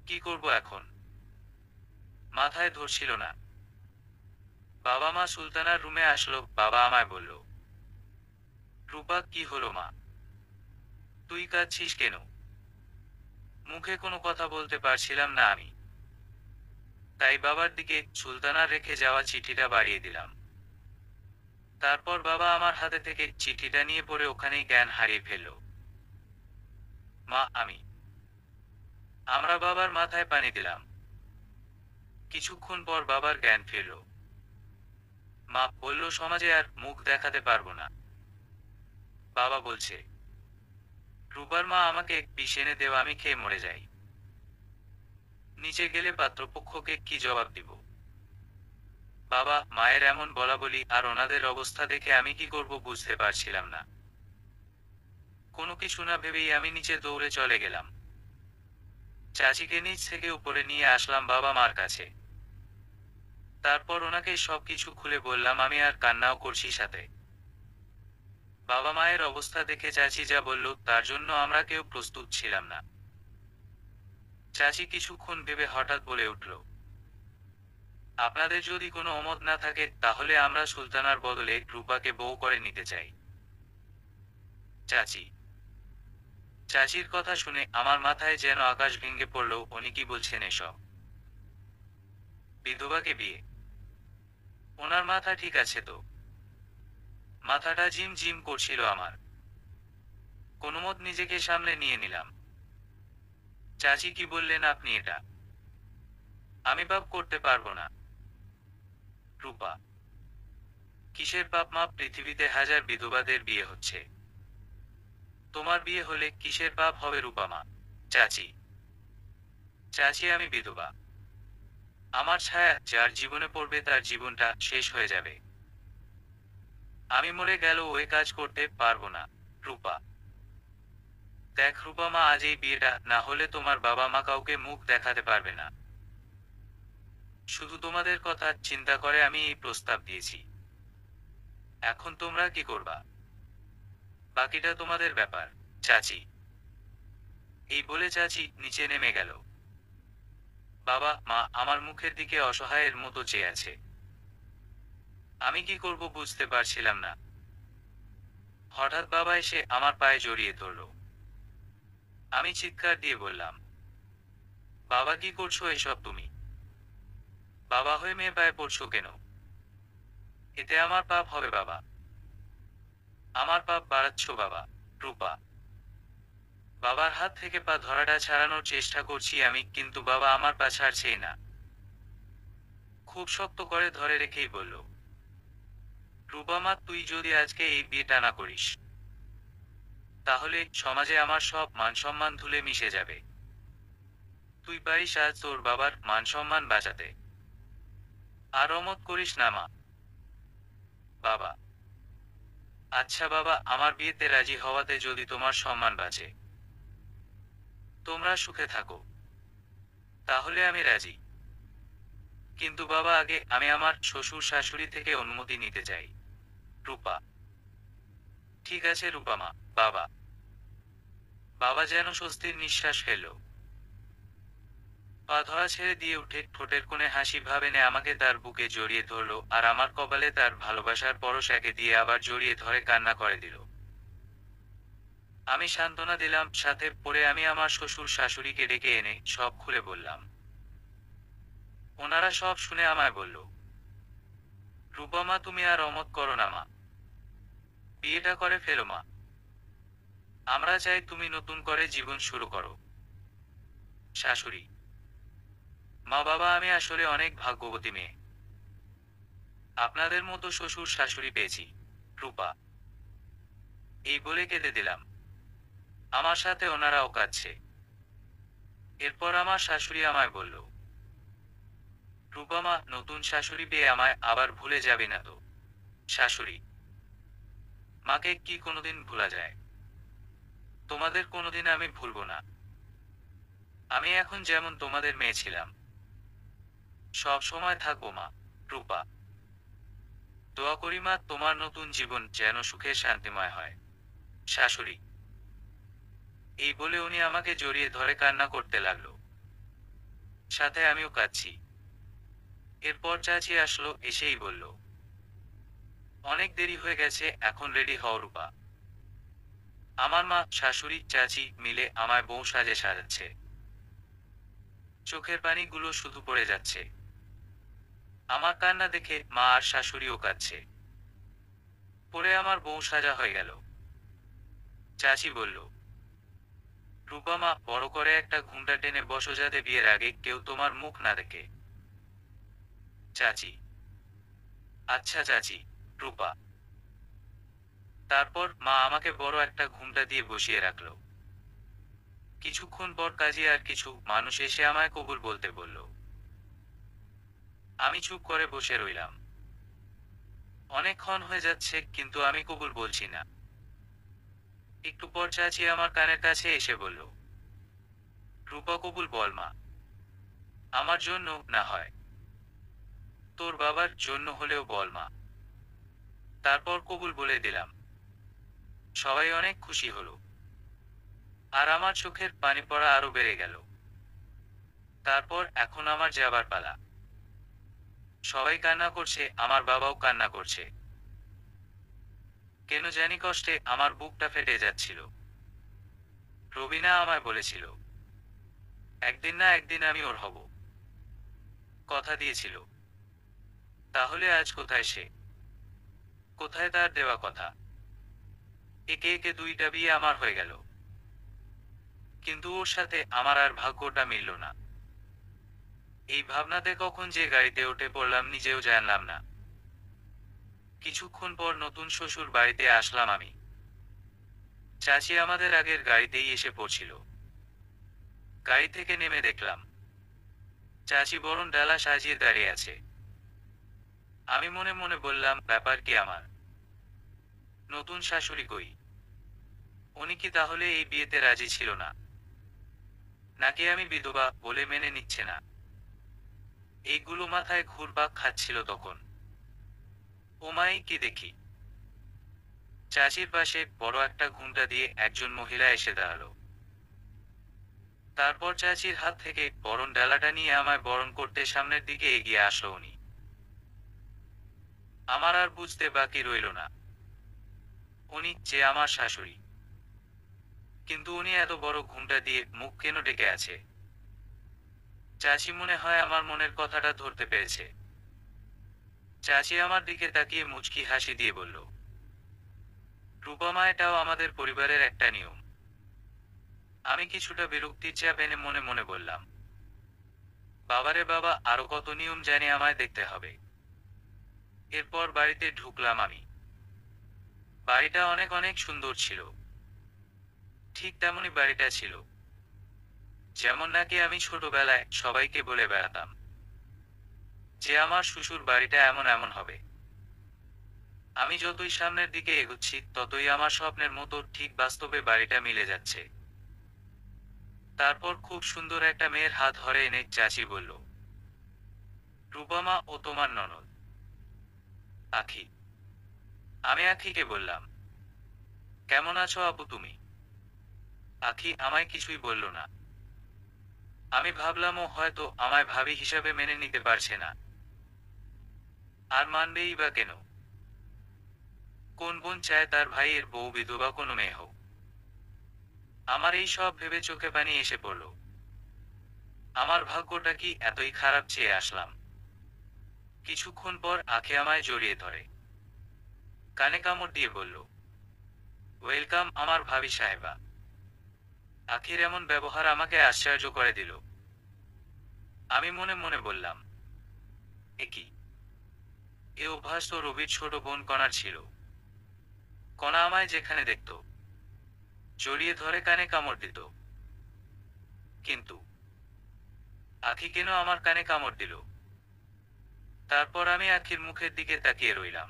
কি করব এখন? মাথায় ধরছিল না। বাবা মা সুলতানার রুমে আসলো। বাবা আমায় বলল, রূপা কি হলো মা? তুই কাঁদছিস কেন? মুখে কোনো কথা বলতে পারছিলাম না আমি। তাই বাবার দিকে সুলতানার রেখে যাওয়া চিঠিটা বাড়িয়ে দিলাম। তারপর বাবা আমার হাতে থেকে চিঠিটা নিয়ে পড়ে ওখানেই জ্ঞান হারিয়ে ফেলল। মা আমি। আমরা বাবার মাথায় পানি দিলাম। কিছুক্ষণ পর বাবার জ্ঞান ফিরল। মা বলল, সমাজে আর মুখ দেখাতে পারবো না। বাবা বলছে, রূপার মা আমাকে বিষ এনে দেওয়া, আমি খেয়ে মরে যাই। নিচে গেলে পাত্রপক্ষকে কি জবাব দিব? বাবা মায়ের এমন বলাবলি আর ওনাদের অবস্থা দেখে আমি কি করব বুঝতে পারছিলাম না। কোনো কিছু না ভেবেই আমি নিচে দৌড়ে চলে গেলাম। চাচিকে নিচ থেকে উপরে নিয়ে আসলাম বাবা মার কাছে। তারপর ওনাকে সবকিছু খুলে বললাম, আমি আর কান্নাও করছি সাথে। বাবা মায়ের অবস্থা দেখে চাচি যা বলল তার জন্য আমরা কেউ প্রস্তুত ছিলাম না। চাচি কিছুক্ষণ ভেবে হঠাৎ বলে উঠল, আপনাদের যদি কোনো অমত না থাকে তাহলে আমরা সুলতানার বদলে রূপাকে বউ করে নিতে চাই। চাচি। চাচির কথা শুনে আমার মাথায় যেন আকাশ ভেঙে পড়ল। উনি কি বলছেন এসব? বিধবাকে বিয়ে? ওনার মাথা ঠিক আছে তো? মাথাটা জিম জিম করছিল আমার। কোনোমত নিজেকে সামলে নিয়ে নিলাম। চাচি কি বললেন আপনি এটা? আমি পাপ করতে পারবো না। রূপা? কিসের পাপ মা? পৃথিবীতে হাজার বিধবাদের বিয়ে হচ্ছে। তোমার বিয়ে হলে কিসের পাপ হবে রূপা মা? চাচি। চাচি আমি বিধবা। আমার ছায়া যার জীবনে পড়বে তার জীবনটা শেষ হয়ে যাবে। আমি মরে গেল ওই কাজ করতে পারবো না। রূপা? দেখ রূপা মা, আজ এই বিয়েটা না হলে তোমার বাবা মা কাউকে মুখ দেখাতে পারবে না। শুধু তোমাদের কথা চিন্তা করে আমি এই প্রস্তাব দিয়েছি। এখন তোমরা কি করবা? বাকিটা তোমাদের ব্যাপার। চাচি। এই বলে চাচি নিচে নেমে গেল। বাবা মা আমার মুখের দিকে অসহায়ের মতো চেয়ে আছে। আমি কি করব বুঝতে পারছিলাম না। হঠাৎ বাবা এসে আমার পায়ে জড়িয়ে ধরল। আমি চিৎকার দিয়ে বললাম, বাবা কি করছো এসব তুমি? বাবা হয়ে মেয়ে পায়ে পড়ছো কেন? এতে আমার পাপ হবে বাবা। আমার পাপ বাড়াচ্ছ বাবা। রূপা? বাবার হাত থেকে পা ধরাটা ছাড়ানোর চেষ্টা করছি আমি, কিন্তু বাবা আমার পা ছাড়ছেই না। খুব শক্ত করে ধরে রেখেই বলল, রূপা মা, তুই যদি আজকে এই বিয়েটা না করিস তাহলে সমাজে আমার সব মান সম্মান ধুলে মিশে যাবে। তুই পারিস আজ তোর বাবার মান সম্মান বাঁচাতে। আর অমত করিস না মা। বাবা? আচ্ছা বাবা, আমার বিয়েতে রাজি হওয়াতে যদি তোমার সম্মান বাঁচে, তোমরা সুখে থাকো, তাহলে আমি রাজি। কিন্তু বাবা আগে আমি আমার শ্বশুর শাশুড়ি থেকে অনুমতি নিতে চাই। রূপা? ঠিক আছে রূপা মা। বাবা? বাবা যেন স্বস্তির নিঃশ্বাস ফেলল। পা ধরা ছেড়ে দিয়ে উঠে ঠোঁটের কোণে হাসি ভাব এনে আমাকে তার বুকে জড়িয়ে ধরল আর আমার কপালে তার ভালোবাসার পরশ একে দিয়ে আবার জড়িয়ে ধরে কান্না করে দিল। আমি সান্ত্বনা দিলাম, সাথে পরে আমি আমার শ্বশুর শাশুড়িকে ডেকে এনে সব খুলে বললাম। ওনারা সব শুনে আমায় বলল, রূপা মা, তুমি আর অমত করো না মা। বিয়েটা করে ফেলো মা। আমরা চাই তুমি নতুন করে জীবন শুরু করো। শাশুড়ি? মা বাবা, আমি আসলে অনেক ভাগ্যবতী মেয়ে। আপনাদের মতো শ্বশুর শাশুড়ি পেয়েছি। রূপা? এই বলে কেঁদে দিলাম। আমার সাথে ওনারাও কাঁদছে। এরপর আমার শাশুড়ি আমায় বলল, রূপা মা, নতুন শাশুড়ি পেয়ে আমায় আবার ভুলে যাবি না তো? শাশুড়ি: মাকে কি কোনোদিন ভোলা যায়? তোমাদের কোনোদিন আমি ভুলবো না। আমি এখন যেমন তোমাদের মেয়ে ছিলাম, সব সময় থাকবো মা। রূপা: দোয়া করি মা, তোমার নতুন জীবন যেন সুখে শান্তিময় হয়। শাশুড়ি: এই বলে উনি আমাকে জড়িয়ে ধরে কান্না করতে লাগলো, সাথে আমিও কাঁদছি। এরপর চাচি আসলো, এসেই বলল, অনেক দেরি হয়ে গেছে, এখন রেডি হও রূপা। আমার মা, শাশুড়ি, চাচি মিলে আমায় বউ সাজে সাজাচ্ছে। চোখের পানিগুলো শুধু পড়ে যাচ্ছে। আমার কান্না দেখে মা আর শাশুড়িও কাঁদছে। পরে আমার বউ সাজা হয়ে গেল। চাচি বলল, রূপা মা, বড় করে একটা ঘুমটা টেনে বসো যাতে বিয়ের আগে কেউ তোমার মুখ না দেখে। চাচি: আচ্ছা চাচি। রূপা: তারপর মা আমাকে বড় একটা ঘুমটা দিয়ে বসিয়ে রাখলো। কিছুক্ষণ পর কাজী আর কিছু মানুষ এসে আমায় কবুল বলতে বলল। আমি চুপ করে বসে রইলাম। অনেকক্ষণ হয়ে যাচ্ছে, কিন্তু আমি কবুল বলছি না। একটু পর চাচি আমার কানের কাছে এসে বলল, রূপা কবুল বল মা। আমার জন্য না হয় তোর বাবার জন্য হলেও বল মা। তারপর কবুল বলে দিলাম। সবাই অনেক খুশি হলো, আর আমার চোখের পানি পড়া আরো বেড়ে গেল। তারপর এখন আমার যাবার পালা। সবাই কান্না করছে, আমার বাবাও কান্না করছে। কেন জানি কষ্টে আমার বুকটা ফেটে যাচ্ছিল। রবিনা আমায় বলেছিল, একদিন না একদিন আমি ওর হব। কথা দিয়েছিল। তাহলে আজ কোথায় সে? কোথায় তার দেওয়া কথা? একে একে দুইটা বিয়ে আমার হয়ে গেল, কিন্তু ওর সাথে আমার আর ভাগ্যটা মিলল না। এই ভাবনাতে কখন যে গাড়িতে উঠে পড়লাম নিজেও জানলাম না। কিছুক্ষণ পর নতুন শ্বশুর বাড়িতে আসলাম আমি। চাচি আমাদের আগের গাড়িতেই এসে পড়ছিল। গাড়ি থেকে নেমে দেখলাম চাচি বরণ ডালা সাজিয়ে দাঁড়িয়ে আছে। আমি মনে মনে বললাম, ব্যাপার কি আমার? নতুন শাশুড়ি কই? উনি কি তাহলে এই বিয়েতে রাজি ছিল না? নাকি আমি বিধবা বলে মেনে নিচ্ছে না? এইগুলো মাথায় ঘুরপাক খাচ্ছিল তখন। ওমাই কি দেখি, চাচির পাশে বড় একটা ঘুমটা দিয়ে একজন মহিলা এসে দাঁড়ালো। তারপর চাচির হাত থেকে বরণ ডালাটা নিয়ে আমায় বরণ করতে সামনের দিকে এগিয়ে আসলো উনি। আমার আর বুঝতে বাকি রইল না উনি যে আমার শাশুড়ি, কিন্তু উনি এত বড় ঘুমটা দিয়ে মুখ কেন ডেকে আছে? চাচি মনে হয় আমার মনের কথাটা ধরতে পেরেছে। চাচি আমার দিকে তাকিয়ে মুচকি হাসি দিয়ে বলল, রূপমা, এটাও আমাদের পরিবারের একটা নিয়ম। আমি কিছুটা বিরক্তির চাপ এনে মনে মনে বললাম, বাবারে বাবা, আরো কত নিয়ম জানি আমায় দেখতে হবে। এরপর বাড়িতে ঢুকলাম আমি। বাড়িটা অনেক অনেক সুন্দর ছিল। ঠিক তেমনই বাড়িটা ছিল, যেমন নাকি আমি ছোটবেলায় সবাইকে বলে বেড়াতাম যে আমার শ্বশুর বাড়িটা এমন এমন হবে। আমি যতই সামনের দিকে এগোচ্ছি ততই আমার স্বপ্নের মতো ঠিক বাস্তবে বাড়িটা মিলে যাচ্ছে। তারপর খুব সুন্দর একটা মেয়ের হাত ধরে এনে চাচি বলল, রূপমা, ও তোমার ননদ আখি। আমি আখিকে বললাম, কেমন আছো আপু তুমি? আখি আমায় কিছুই বলল না। আমি ভাবলাম ও হয়তো আমায় ভাবি হিসাবে মেনে নিতে পারছে না। আর মানবেই বা কেন? কোন বোন চায় তার ভাইয়ের বউ বিধবা কোনো মেয়ে হোক? আমার এই সব ভেবে চোখে পানি এসে পড়ল। আমার ভাগ্যটা কি এতই খারাপ চেয়ে আসলাম? কিছুক্ষণ পর আখি আমায় জড়িয়ে ধরে কানে কামড় দিয়ে বলল, ওয়েলকাম আমার ভাবি সাহেবা। আখির এমন ব্যবহার আমাকে আশ্চর্য করে দিল। আমি মনে মনে বললাম, এ কি? এ অভ্যাস তো রবির ছোট বোন কণার ছিল। কণা আমায় যেখানে দেখত জড়িয়ে ধরে কানে কামড় দিত, কিন্তু আখি কেন আমার কানে কামড় দিল? তারপর আমি আখির মুখের দিকে তাকিয়ে রইলাম।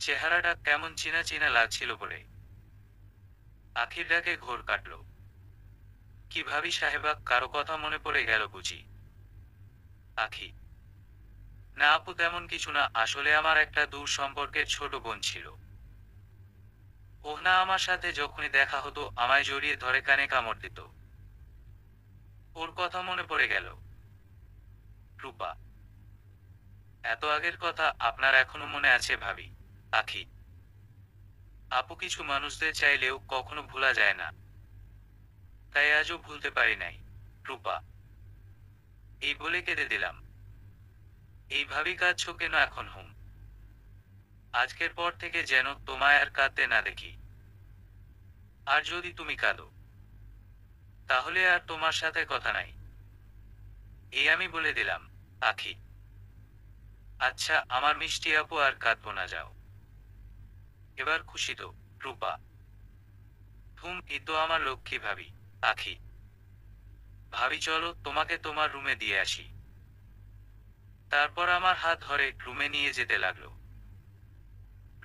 চেহারাটা কেমন চেনা চেনা লাগছিল বলে। আখির ডাকে ঘোর কাটল। কি ভাবি সাহেবা, কারো কথা মনে পড়ে গেল বুঝি? আখি: না আপু, তেমন কিছু না, আসলে আমার একটা দূর সম্পর্কের ছোট বোন ছিল। ওহ না, আমার সাথে যখনই দেখা হতো আমায় জড়িয়ে ধরে কানে কামড় দিত। ওর কথা মনে পড়ে গেল। রূপা: এত আগের কথা আপনার এখনো মনে আছে ভাবি? আখি: আপু, কিছু মানুষদের চাইলেও কখনো ভোলা যায় না, তাই আজও ভুলতে পারি নাই। রূপা: এই বলে কেঁদে দিলাম। এইভাবেই কাঁদছো কেন এখন হুম? আজকের পর থেকে যেন তোমায় আর কাঁদতে না দেখি। আর যদি তুমি কাঁদো, তাহলে আর তোমার সাথে কথা নাই, এই আমি বলে দিলাম। আখি: আচ্ছা আমার মিষ্টি আপু, আর কাঁদবো না, যাও। এবার খুশি তো? রূপা: এই তো আমার লক্ষ্মী ভাবি। আখি: ভাবি চলো তোমাকে তোমার রুমে দিয়ে আসি। তারপর আমার হাত ধরে রুমে নিয়ে যেতে লাগলো।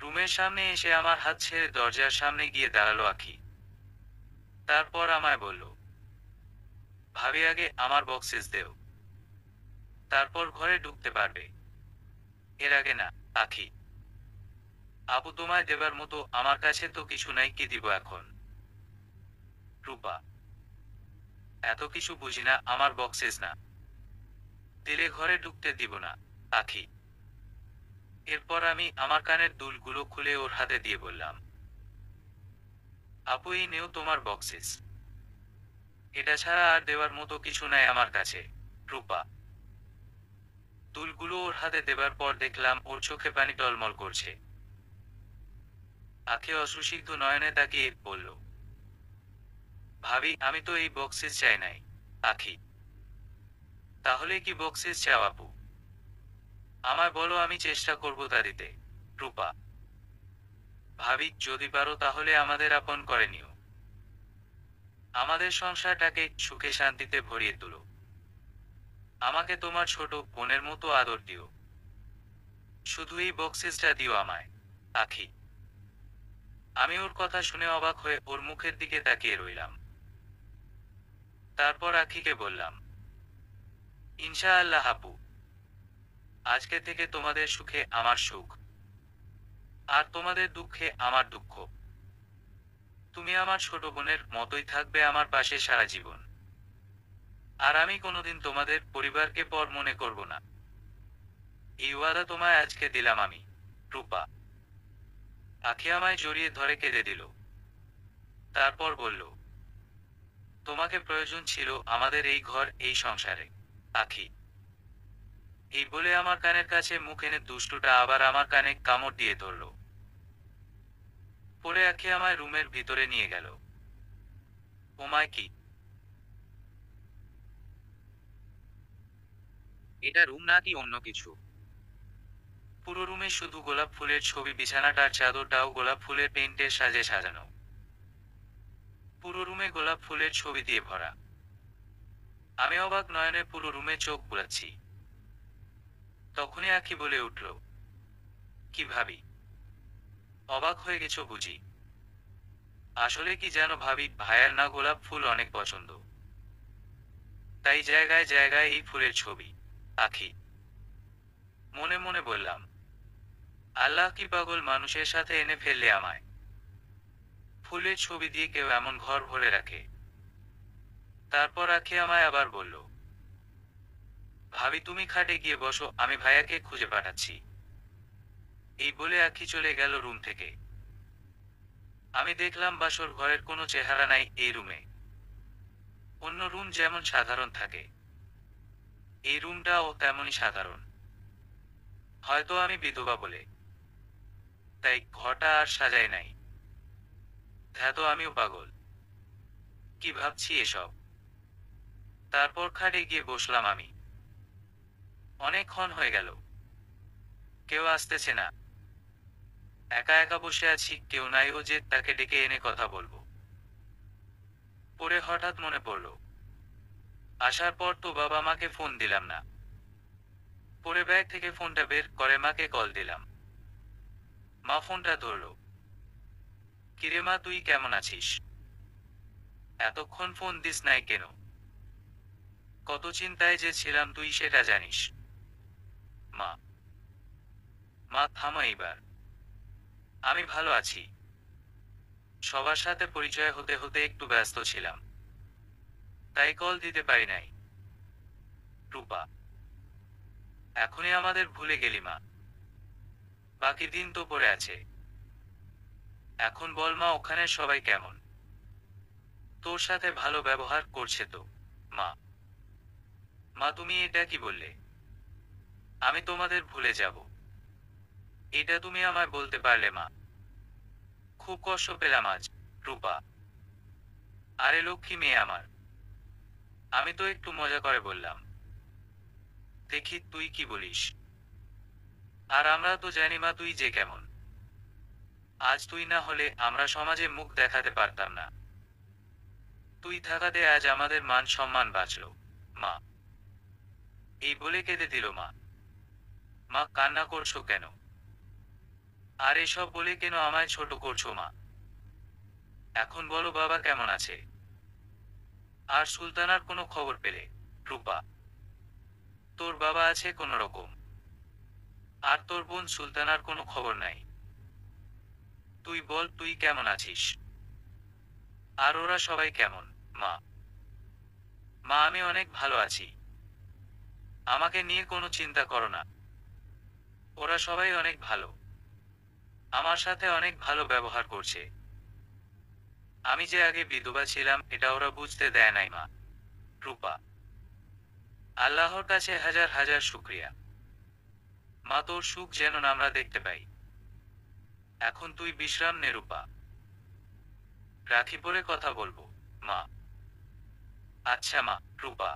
রুমের সামনে এসে আমার হাত ছেড়ে দরজার সামনে গিয়ে দাঁড়ালো আখি। তারপর আমায় বলল, ভাবি আগে আমার বক্সেস দেও, তারপর ঘরে ঢুকতে পারবে, এর আগে না। আখি: আপু, তোমায় দেবার মতো আমার কাছে তো কিছু নাই, কি দিব এখন? রূপা: এত কিছু বুঝি না, আমার বক্সেস না দিলে ঘরে ঢুকতে দিব না। আখি: এরপর আমি আমার কানের দুলগুলো খুলে ওর হাতে দিয়ে বললাম, আপু এই নেও তোমার বক্সেস, এটা ছাড়া আর দেওয়ার মতো কিছু নাই আমার কাছে। রূপা: দুলগুলো ওর হাতে দেবার পর দেখলাম ওর চোখে পানি টলমল করছে। আখি অশ্রুসিক্ত নয়নে তাকিয়ে বলল, ভাবি আমি তো এই বক্সেস চাই নাই। আখি: তাহলে কি বক্সেস চাও আপু? আমায় বলো, আমি চেষ্টা করব তা দিতে। রূপা: ভাবি যদি পারো তাহলে আমাদের আপন করে নিও, আমাদের সংসারটাকে সুখে শান্তিতে ভরিয়ে তুলো, আমাকে তোমার ছোট বোনের মতো আদর দিও, শুধু এই বক্সেসটা দিও আমায়। আখি: আমি ওর কথা শুনে অবাক হয়ে ওর মুখের দিকে তাকিয়ে রইলাম। তারপর আখিকে বললাম, ইনশাআল্লাহ আপু, আজকে থেকে তোমাদের সুখে আমার সুখ, আর তোমাদের দুঃখে আমার দুঃখ। তুমি আমার ছোট বোনের মতোই থাকবে আমার পাশে সারা জীবন, আর আমি কোনোদিন তোমাদের পরিবারকে পর মনে করব না, এই ওয়াদা তোমায় আজকে দিলাম আমি। রূপা: আখি আমায় জড়িয়ে ধরে কেঁদে দিল। তারপর বলল, তোমাকে প্রয়োজন ছিল আমাদের এই ঘর এই সংসারে। আখি: এই বলে আমার কানের কাছে মুখ এনে দুষ্টুটা আবার আমার কানে কামড় দিয়ে ধরল। পরে আখি আমায় রুমের ভিতরে নিয়ে গেল। ওমায় কি, এটা রুম নাকি অন্য কিছু? পুরো রুমে শুধু গোলাপ ফুলের ছবি, বিছানাটার চাদরটাও গোলাপ ফুলের পেইন্টের সাজে সাজানো। পুরো রুমে গোলাপ ফুলের ছবি দিয়ে ভরা। আমি অবাক নয়নে পুরো রুমে চোখ বুলাচ্ছি। তখনই আখি বলে উঠল, কি ভাবি, অবাক হয়ে গেছো বুঝি? আসলে কি জানো ভাবি, ভাইয়ার না গোলাপ ফুল অনেক পছন্দ, তাই জায়গায় জায়গায় এই ফুলের ছবি। আখি: মনে মনে বললাম, আল্লাহ কি পাগল মানুষের সাথে এনে ফেললে আমায়, ফুলের ছবি দিয়ে কেউ এমন ঘর ভরে রাখে। তারপর আখি আমায় আবার বলল, ভাবি তুমি খাটে গিয়ে বসো, আমি ভাইয়াকে খুঁজে পাঠাচ্ছি। এই বলে আখি চলে গেল রুম থেকে। আমি দেখলাম বাসর ঘরের কোনো চেহারা নাই এই রুমে। অন্য রুম যেমন সাধারণ থাকে, এই রুমটাও তেমনই সাধারণ। হয়তো আমি বিধবা বলে তাই ঘরটা আর সাজাই নাই। ধ্যাত আমিও পাগল, কি ভাবছি এসব। তারপর খাটে গিয়ে বসলাম আমি। অনেকক্ষণ হয়ে গেল, কেউ আসতেছে না। একা একা বসে আছি, কেউ নাই, ও যে তাকে ডেকে এনে কথা বলবো। পরে হঠাৎ মনে পড়ল, আসার পর তো বাবা মাকে ফোন দিলাম না। পরে ব্যাগ থেকে ফোনটা বের করে মাকে কল দিলাম। মা ফোনটা ধরল। কিরে মা, তুই কেমন আছিস? এতক্ষণ ফোন দিস নাই কেন? কত চিন্তায় যে ছিলাম তুই সেটা জানিস। মা, মা থামো এইবার। আমি ভালো আছি। সবার সাথে পরিচয় হতে হতে একটু ব্যস্ত ছিলাম, তাই কল দিতে পারি নাই। রূপা, এখনই আমাদের ভুলে গেলি মা? বাকি দিন তো পড়ে আছে। এখন বল মা, ওখানে সবাই কেমন? তোর সাথে ভালো ব্যবহার করছে তো? মা, মা তুমি এটা কি বললে? আমি তোমাদের ভুলে যাব? এটা তুমি আমায় বলতে পারলে মা? খুব কষ্ট পেলাম আজ। রূপা, আরে লক্ষ্মী মেয়ে আমার, আমি তো একটু মজা করে বললাম। দেখি তুই কি বলিস। আর আমরা তো জানি মা তুই যে কেমন। আজ তুই না হলে আমরা সমাজে মুখ দেখাতে পারতাম না। তুই থাকাতে আজ আমাদের মান সম্মান বাঁচল। মা, এই বলে কেঁদে দিল মা। মা কান্না করছো কেন? আর এসব বলে কেন আমায় ছোট করছো মা? এখন বলো বাবা কেমন আছে? আর সুলতানার কোনো খবর পেলে? রূপা, তোর বাবা আছে কোনো রকম। আর তোর বোন সুলতানার কোনো খবর নাই। তুই বল তুই কেমন আছিস? আর ওরা সবাই কেমন? মা, মা আমি অনেক ভালো আছি। আমাকে নিয়ে কোনো চিন্তা করো না। ওরা সবাই অনেক ভালো। আমার সাথে অনেক ভালো ব্যবহার করছে। আমি যে আগে বিধবা ছিলাম এটা ওরা বুঝতে দেয় নাই মা। রূপা, আল্লাহর কাছে হাজার হাজার শুকরিয়া। মা তোর সুখ যেন না আমরা দেখতে পাই। এখন তুই বিশ্রাম নে রূপা। রাখি পরে কথা বলবো। মা, আচ্ছা মা। রূপা,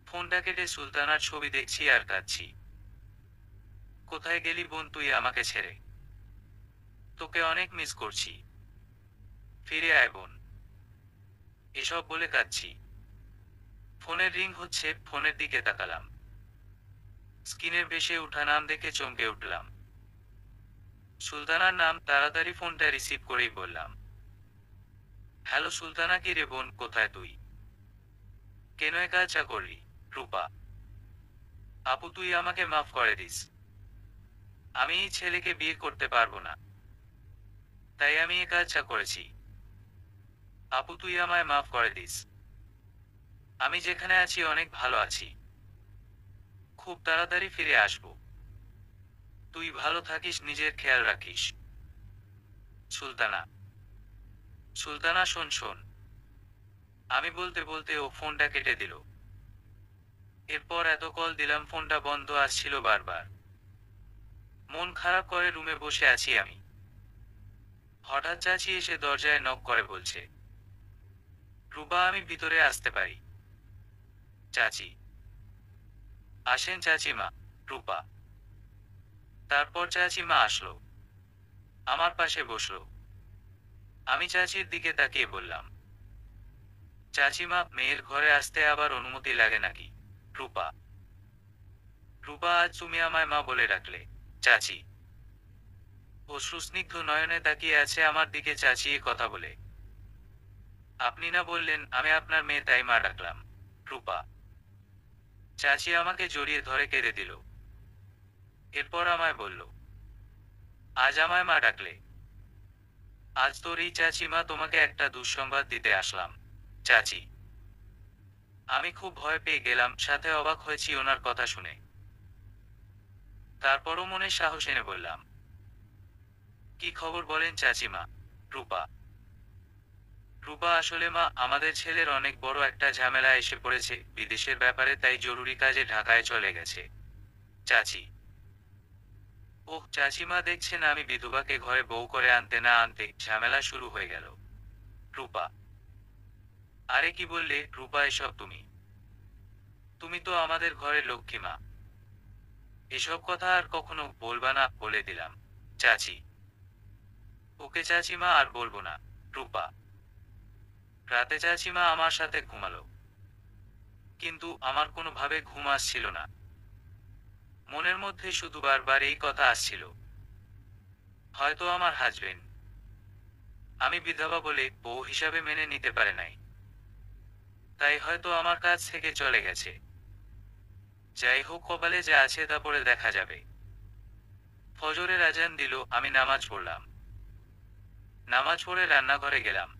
ফোনটা কেটে সুলতানার ছবি দেখছি আর কাঁদছি। কোথায় গেলি বোন তুই আমাকে ছেড়ে? তোকে অনেক মিস করছি। ফিরে আয় বোন। এসব বলে কাঁদছি। ফোনের রিং হচ্ছে, ফোনের দিকে তাকালাম। স্ক্রিনের ভেসে ওঠা নাম দেখে চমকে উঠলাম। সুলতানার নাম। তাড়াতাড়ি ফোনটা রিসিভ করেই বললাম, হ্যালো সুলতানা, কি রে বোন, কোথায় তুই? কেন এ কাজটা করলি? রূপা, আপু তুই আমাকে মাফ করে দিস। আমি এই ছেলেকে বিয়ে করতে পারবো না, তাই আমি এ কাজটা করেছি। আপু তুই আমায় মাফ করে দিস। আমি যেখানে আছি অনেক ভালো আছি। খুব তাড়াতাড়ি ফিরে আসবো। তুই ভালো থাকিস, নিজের খেয়াল রাখিস। সুলতানা, সুলতানা শোন শোন। আমি বলতে বলতে ও ফোনটা কেটে দিল। এরপর এত কল দিলাম ফোনটা বন্ধ আসছিল বারবার। মন খারাপ করে রুমে বসে আছি আমি। হঠাৎ চাচি এসে দরজায় নক করে বলছে, রূপা আমি ভিতরে আসতে পারি? চাচি, আসেন চাচিমা। রূপা, তারপর চাচিমা আসলো, আমার পাশে বসলো। আমি চাচির দিকে তাকিয়ে বললাম, চাচিমা মেয়ের ঘরে আসতে আবার অনুমতি লাগে নাকি? রূপা, রূপা আজ তুমি আমায় মা বলে ডাকলে। চাচি, ও সুস্নিগ্ধ নয়নে তাকিয়ে আছে আমার দিকে চাচিয়ে কথা বলে। আপনি না বললেন আমি আপনার মেয়ে, তাই মা ডাকলাম। রূপা, চাচি আমাকে জড়িয়ে ধরে কেঁদে দিল। এরপর আমায় বলল, আজ আমায় মা ডাকলে? আজ তোর এই চাচিমা তোমাকে একটা দুঃসংবাদ দিতে আসলাম। চাচি, আমি খুব ভয় পেয়ে গেলাম, সাথে অবাক হয়েছি ওনার কথা শুনে। তারপরও মনে সাহস এনে বললাম, কি খবর বলেন চাচিমা? রূপা, রূপা আসলে মা আমাদের ছেলের অনেক বড় একটা ঝামেলা এসে পড়েছে বিদেশের ব্যাপারে, তাই জরুরি কাজে ঢাকায় চলে গেছে। চাচি, ওহ চাচিমা, দেখছেন আমি বিধবাকে ঘরে বউ করে আনতে না আনতে ঝামেলা শুরু হয়ে গেল। রূপা, আরে কি বললে রূপা এসব? তুমি তুমি তো আমাদের ঘরের লক্ষ্মী মা। এসব কথা আর কখনো বলবা না বলে দিলাম। চাচি, ওকে চাচিমা আর বলবো না। রূপা, রাতে চাচিমা আমার সাথে ঘুমালো, কিন্তু আমার কোনোভাবে ঘুম আসছিল না। মনের মধ্যে শুধু বারবার এই কথা আসছিল, হয়তো আমার হাজবেন্ড আমি বিধবা বলে বউ হিসাবে মেনে নিতে পারে নাই, তাই হয়তো আমার কাছ থেকে চলে গেছে। যাই হোক, কপালে যা আছে তা পরে দেখা যাবে। ফজরের আজান দিল, আমি নামাজ পড়লাম। নামাজ পড়ে রান্নাঘরে গেলাম।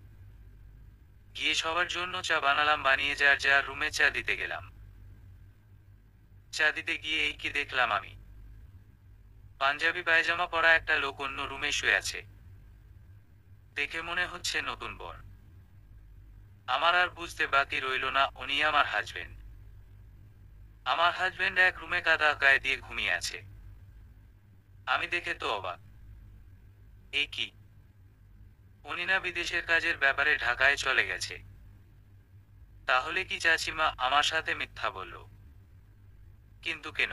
গিয়ে সবার জন্য চা বানালাম, বানিয়ে যার যার রুমে চা দিতে গেলাম। চা দিতে গিয়ে এই কি দেখলাম আমি, পাঞ্জাবি পায়জামা পরা একটা লোক অন্য রুমে শুয়ে আছে। দেখে মনে হচ্ছে নতুন বর। আমার আর বুঝতে বাকি রইল না, উনি আমার হাজবেন্ড। আমার হাজবেন্ড এক রুমে কাঁথা গায়ে দিয়ে ঘুমিয়ে আছে। আমি দেখে তো অবাক। এই কি, উনি না বিদেশের কাজের ব্যাপারে ঢাকায় চলে গেছে? তাহলে কি চাচিমা আমার সাথে মিথ্যা বলল? কিন্তু কেন?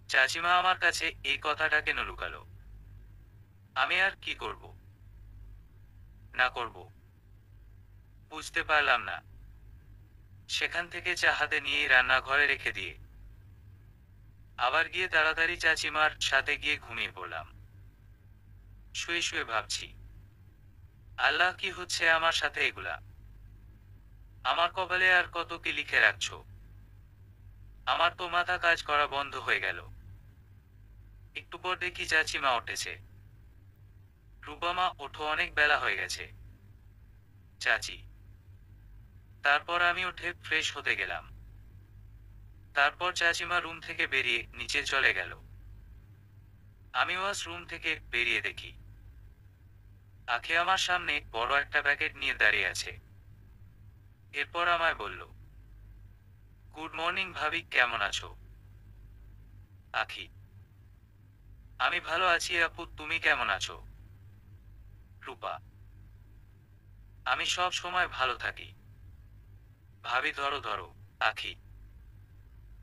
চাচিমা আমার কাছে এই কথাটা কেন লুকালো? আমি আর কি করব না করব বুঝতে পারলাম না। সেখান থেকে চা হাতে নিয়েই রান্নাঘরে রেখে দিয়ে আবার গিয়ে তাড়াতাড়ি চাচিমার সাথে গিয়ে ঘুমিয়ে পড়লাম। শুয়ে শুয়ে ভাবছি, আল্লাহ, কি হচ্ছে আমার সাথে এগুলা? আমার কপালে আর কত কি লিখে রাখছো? আমার তো মাথা কাজ করা বন্ধ হয়ে গেল। একটু পর দেখি চাচিমা উঠেছে। রূপমা, ওঠো, অনেক বেলা হয়ে গেছে। চাচি। তারপর আমি উঠে ফ্রেশ হতে গেলাম। তারপর চাচিমা রুম থেকে বেরিয়ে নিচে চলে গেল। আমি রুম থেকে বেরিয়ে দেখি আখি আমার সামনে বড় একটা প্যাকেট নিয়ে দাঁড়িয়ে আছে। এরপর আমায় বলল, গুড মর্নিং ভাবি, কেমন আছো? আখি, আমি ভালো আছি আপু, তুমি কেমন আছো? রূপা, আমি সব সময় ভালো থাকি। ভাবি, ধরো ধরো। আখি,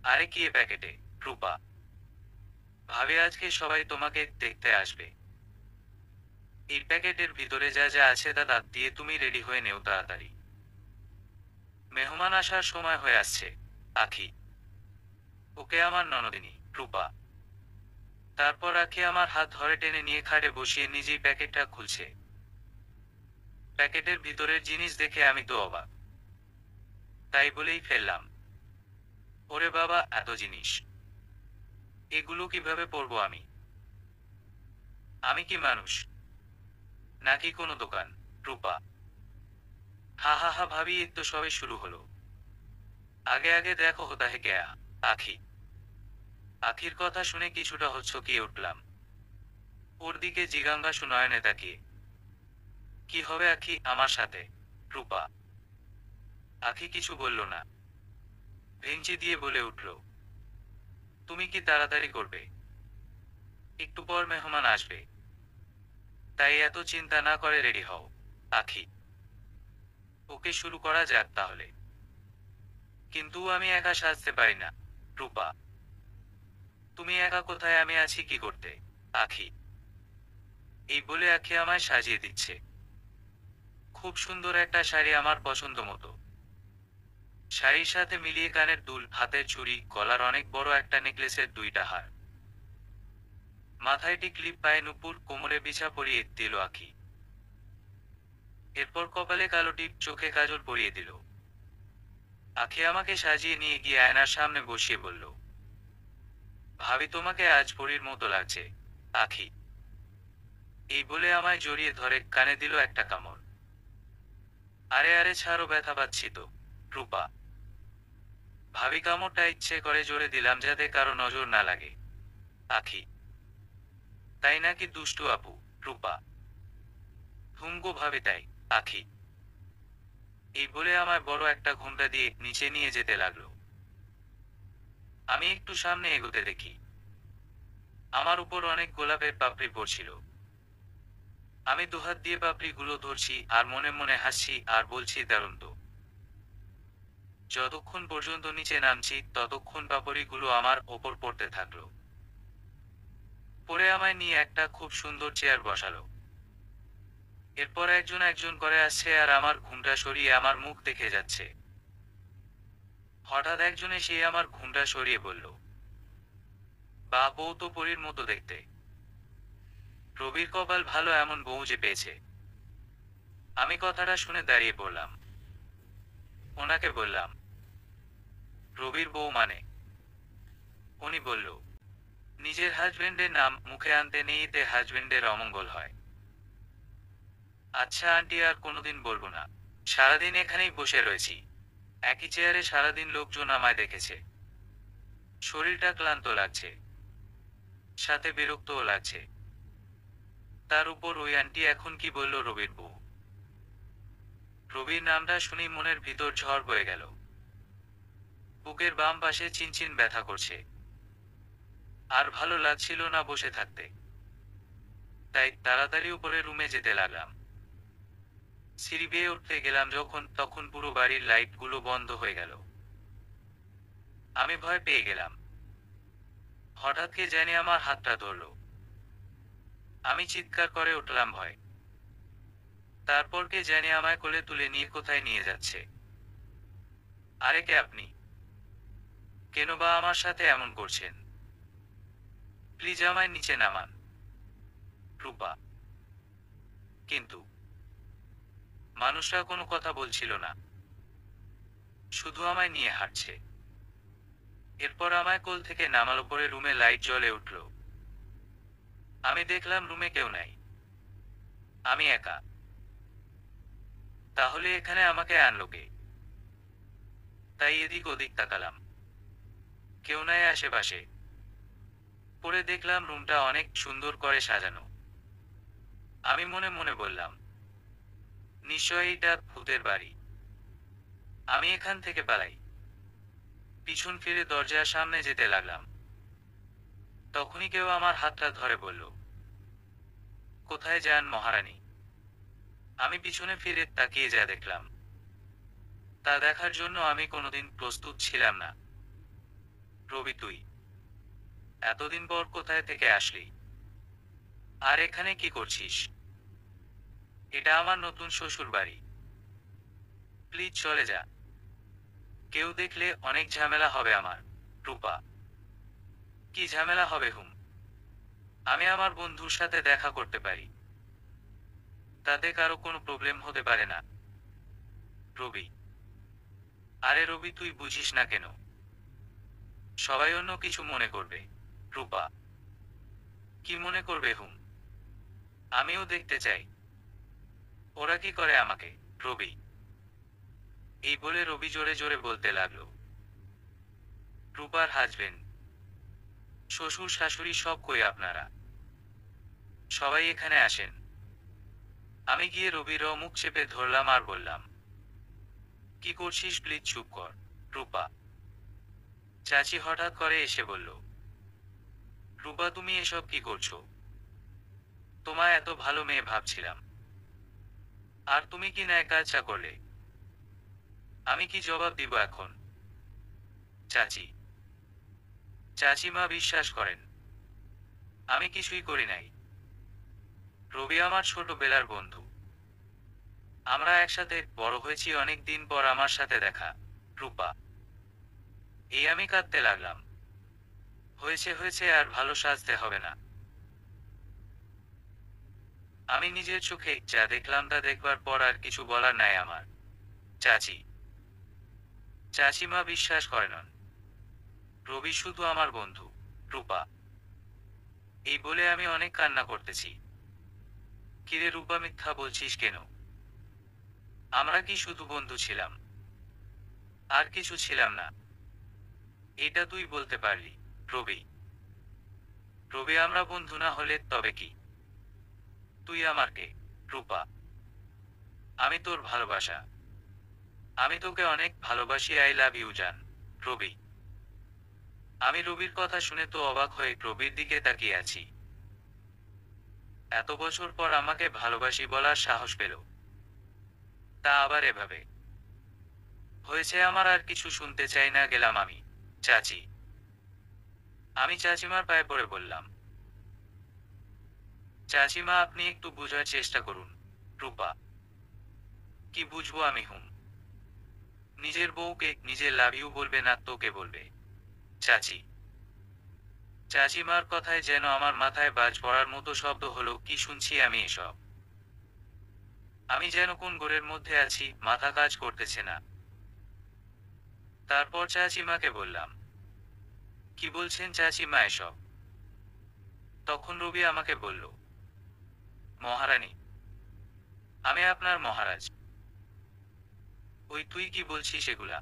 আরে কি এ প্যাকেটে? রূপা, ভাবি, আজকে সবাই তোমাকে দেখতে আসবে। এই প্যাকেটের ভিতরে যা যা আছে তা দাঁত দিয়ে তুমি রেডি হয়ে নেও তাড়াতাড়ি। মেহমান আসার সময় হয়ে আসছে। আখি, ওকে আমার ননদিনী। রূপা, তারপর আখি আমার হাত ধরে টেনে নিয়ে খাটে বসিয়ে নিজেই প্যাকেটটা খুলছে। প্যাকেটের ভিতরের জিনিস দেখে আমি তো অবাক। তাই বলেই ফেললাম, ওরে বাবা, এত জিনিস! এগুলো কিভাবে পরবো আমি? আমি কি মানুষ নাকি কোনো দোকান? রূপা, হা হা হা ভাবি, এই তো সবে শুরু হলো। আগে আগে দেখো হোতা হে গয়া। আখি, আখির কথা শুনে কিছুটা হচ্ছকিয়ে উঠলাম। ওর দিকে জিজ্ঞাসা নয়নে তাকিয়ে, কি হবে আখি আমার সাথে? রূপা, আখি কিছু বলল না। ভেঙচি দিয়ে বলে উঠল, তুমি কি তাড়াতাড়ি করবে? একটু পর মেহমান আসবে, তাই এত চিন্তা না করে রেডি হও। আখি, ওকে, শুরু করা যাক তাহলে। কিন্তু আমি একা সাজতে পারি না। রূপা, তুমি একা কোথায়, আমি আছি কি করতে? আখি, এই বলে আখি আমায় সাজিয়ে দিচ্ছে। খুব সুন্দর একটা শাড়ি, আমার পছন্দ মতো। শাড়ির সাথে মিলিয়ে কানের দুল, হাতের চুড়ি, গলার অনেক বড় একটা নেকলেসের দুইটা হার, মাথায় টিকলি, পায়ে নুপুর, কোমরে বিছা পরিয়ে দিল আখি। এরপর কপালে কালো টিপ, চোখে কাজল পরিয়ে দিল। আখি আমাকে সাজিয়ে নিয়ে গিয়ে আয়নার সামনে বসিয়ে বলল, ভাবি, তোমাকে আজ পরীর মতো লাগছে। আখি, এই বলে আমায় জড়িয়ে ধরে কানে দিল একটা কামড়। আরে আরে ছাড়ো, ব্যথা পাচ্ছি তো। রূপা, ভাবি, কামড়টা ইচ্ছে করে জোরে দিলাম যাতে কারো নজর না লাগে। আখি, তাই নাকি দুষ্টু আপু? রূপা, হুমগো ভাবি, তাই। আখি, এই বলে আমায় বড় একটা ঘুমটা দিয়ে নিচে নিয়ে যেতে লাগলো। আমি একটু সামনে এগোতে দেখি আমার উপর অনেক গোলাপের পাপড়ি পড়ছিল। আমি দুহাত দিয়ে পাপড়িগুলো ধরছি আর মনে মনে হাসছি আর বলছি, দারুণ তো। যতক্ষণ পর্যন্ত নিচে নামছি ততক্ষণ পাপড়িগুলো আমার ওপর পড়তে থাকলো। পরে আমায় নিয়ে একটা খুব সুন্দর চেয়ার বসালো। এরপর একজন একজন করে আসছে আর আমার ঘুমটা সরিয়ে আমার মুখ দেখে যাচ্ছে। হঠাৎ একজন এসে আমার ঘুমটা সরিয়ে বলল, বা, বউ তো পরীর মতো দেখতে। রবির কপাল ভালো এমন বউ যে পেয়েছে। আমি কথাটা শুনে দাঁড়িয়ে পড়লাম। ওনাকে বললাম, রবির বউ মানে? উনি বলল, নিজের হাজবেন্ডের নাম মুখে আনতে নেই, এতে হাজবেন্ডের অমঙ্গল হয়। আচ্ছা আন্টি, আর কোনোদিন বলবো না। সারাদিন এখানেই বসে রয়েছি, একই চেয়ারে সারাদিন লোকজন আমায় দেখেছে। শরীরটা ক্লান্ত লাগছে, সাথে বিরক্তও লাগছে। তার উপর ওই আন্টি এখন কি বলল রবির বউ। রবির নামটা শুনেই মনের ভিতর ঝড় বয়ে গেল। বুকের বাম পাশে চিনচিন ব্যথা করছে। আর ভালো লাগছিল না বসে থাকতে। তাই তাড়াতাড়ি উপরে রুমে যেতে লাগলাম। সিঁড়ি বেয়ে উঠতে গেলাম যখন, তখন পুরো বাড়ির লাইটগুলো বন্ধ হয়ে গেল। আমি ভয় পেয়ে গেলাম। হঠাৎ কে জানি আমার হাতটা ধরল। আমি চিৎকার করে উঠলাম ভয়। তারপর কে জানি আমায় কোলে তুলে নিয়ে কোথায় নিয়ে যাচ্ছে। আরে কে আপনি? কেন বা আমার সাথে এমন করছেন? প্লিজ আমায় নিচে নামান। রূপা। কিন্তু মানুষরা কোনো কথা বলছিল না, শুধু আমায় নিয়ে হাঁটছে। এরপর আমায় কোল থেকে নামালো, পরে রুমে লাইট জ্বলে উঠল। আমি দেখলাম রুমে কেউ নাই, আমি একা। তাহলে এখানে আমাকে আনলো কে? তাই এদিক ওদিক তাকালাম, কেউ নাই আশেপাশে। পরে দেখলাম রুমটা অনেক সুন্দর করে সাজানো। আমি মনে মনে বললাম, নিশ্চয়ই এটা ভূতের বাড়ি। আমি এখান থেকে পালাই। পিছন ফিরে দরজার সামনে যেতে লাগলাম। তখনই কেউ আমার হাতটা ধরে বলল, কোথায় যান মহারানী? আমি পিছনে ফিরে তাকিয়ে যা দেখলাম, তা দেখার জন্য আমি কোনোদিন প্রস্তুত ছিলাম না। রবি, তুই এতদিন পর কোথায় থেকে আসলি? আর এখানে কি করছিস? এটা আমার নতুন শ্বশুর বাড়ি, প্লিজ চলে যা। কেউ দেখলে অনেক ঝামেলা হবে আমার। রূপা। কি ঝামেলা হবে হুম? আমি আমার বন্ধুর সাথে দেখা করতে পারি, তাতে কারো কোনো প্রবলেম হতে পারে না। রবি। আরে রবি, তুই বুঝিস না কেন? সবাই অন্য কিছু মনে করবে। রূপা। কি মনে করবে হুম? আমিও দেখতে চাই ওরা কি করে আমাকে। রবি। এই বলে রবি জোরে জোরে বলতে লাগলো, রূপার হাজবেন্ড, শ্বশুর শাশুড়ি সব কই আপনারা? সবাই এখানে আসেন। আমি গিয়ে রবির মুখ চেপে ধরলাম আর বললাম, কি করছিস, প্লিজ চুপ কর। রূপা। চাচি হঠাৎ করে এসে বলল, রূপা তুমি এসব কি করছো? তোমায় এত ভালো মেয়ে ভাবছিলাম, আর তুমি কি না কাজটা করলে? আমি কি জবাব দিব এখন? চাচি। চাচিমা বিশ্বাস করেন আমি কিছুই করি নাই। রবি আমার ছোটবেলার বন্ধু, আমরা একসাথে বড় হয়েছি, অনেক দিন পর আমার সাথে দেখা। রূপা। এই আমি কাঁদতে লাগলাম। হয়েছে হয়েছে, আর ভালো সাজতে হবে না। আমি নিজের চোখে যা দেখলাম তা দেখবার পর আর কিছু বলার নাই আমার। চাচি, চাচিমা বিশ্বাস করেন রবি শুধু আমার বন্ধু। রূপা। এই বলে আমি অনেক কান্না করতেছি। কিরে রূপা, মিথ্যা বলছিস কেন? আমরা কি শুধু বন্ধু ছিলাম, আর কিছু ছিলাম না? এটা তুই বলতে পারলি? রবি। রবি, আমরা বন্ধু না হলে তবে কি? তুই আমার কে? রূপা। আমি তোর ভালোবাসা। আমি তোকে অনেক ভালোবাসি, আই লাভ ইউ জান। রবি। আমি রবির কথা শুনে তো অবাক হয়ে রবির দিকে তাকিয়ে আছি। এত বছর পর আমাকে ভালোবাসি বলার সাহস পেল, তা আবার এভাবে। হয়েছে আমার, আর কিছু শুনতে চাই না, গেলাম আমি। চাচি। আমি চাচিমার পায়ে পড়ে বললাম, চাচিমা আপনি একটু বোঝার চেষ্টা করুন। রূপা। কি বুঝবো আমি হুম? নিজের বউকে নিজে লাভ ইউ বলবে না তোকে বলবে? চাচি। চাচিমার কথায় যেন আমার মাথায় বাজ পড়ার মতো শব্দ হলো, কি শুনছি আমি এসব? আমি যেন কোন ঘোরের মধ্যে আছি, মাথা কাজ করতেছে না। তারপর চাচিমাকে বললাম, কি বলছেন চাচিমা এসব? তখন রবি আমাকে বলল, মহারানী, আমি আপনার মহারাজ। ওই তুই কি বলছিস এগুলা?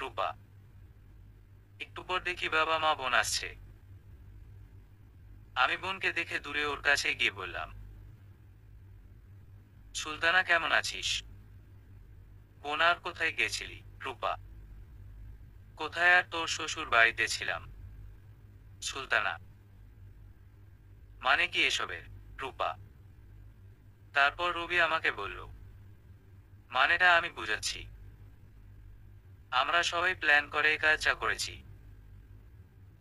রূপা, একটু পর দেখি বাবা মা বোন আসছে। আমি বোনকে দেখে দূরে ওর কাছে গিয়ে বললাম, সুলতানা কেমন আছিস? বোন, আর কোথায় গেছিলি? রূপা, কোথায় আর, তোর শ্বশুর বাড়িতে ছিলাম। সুলতানা, মানে কি এসবের? রূপা, তারপর রবি আমাকে বলল, মানেটা আমি বুঝাচ্ছি। আমরা সবাই প্ল্যান করে এই কাজটা করেছি।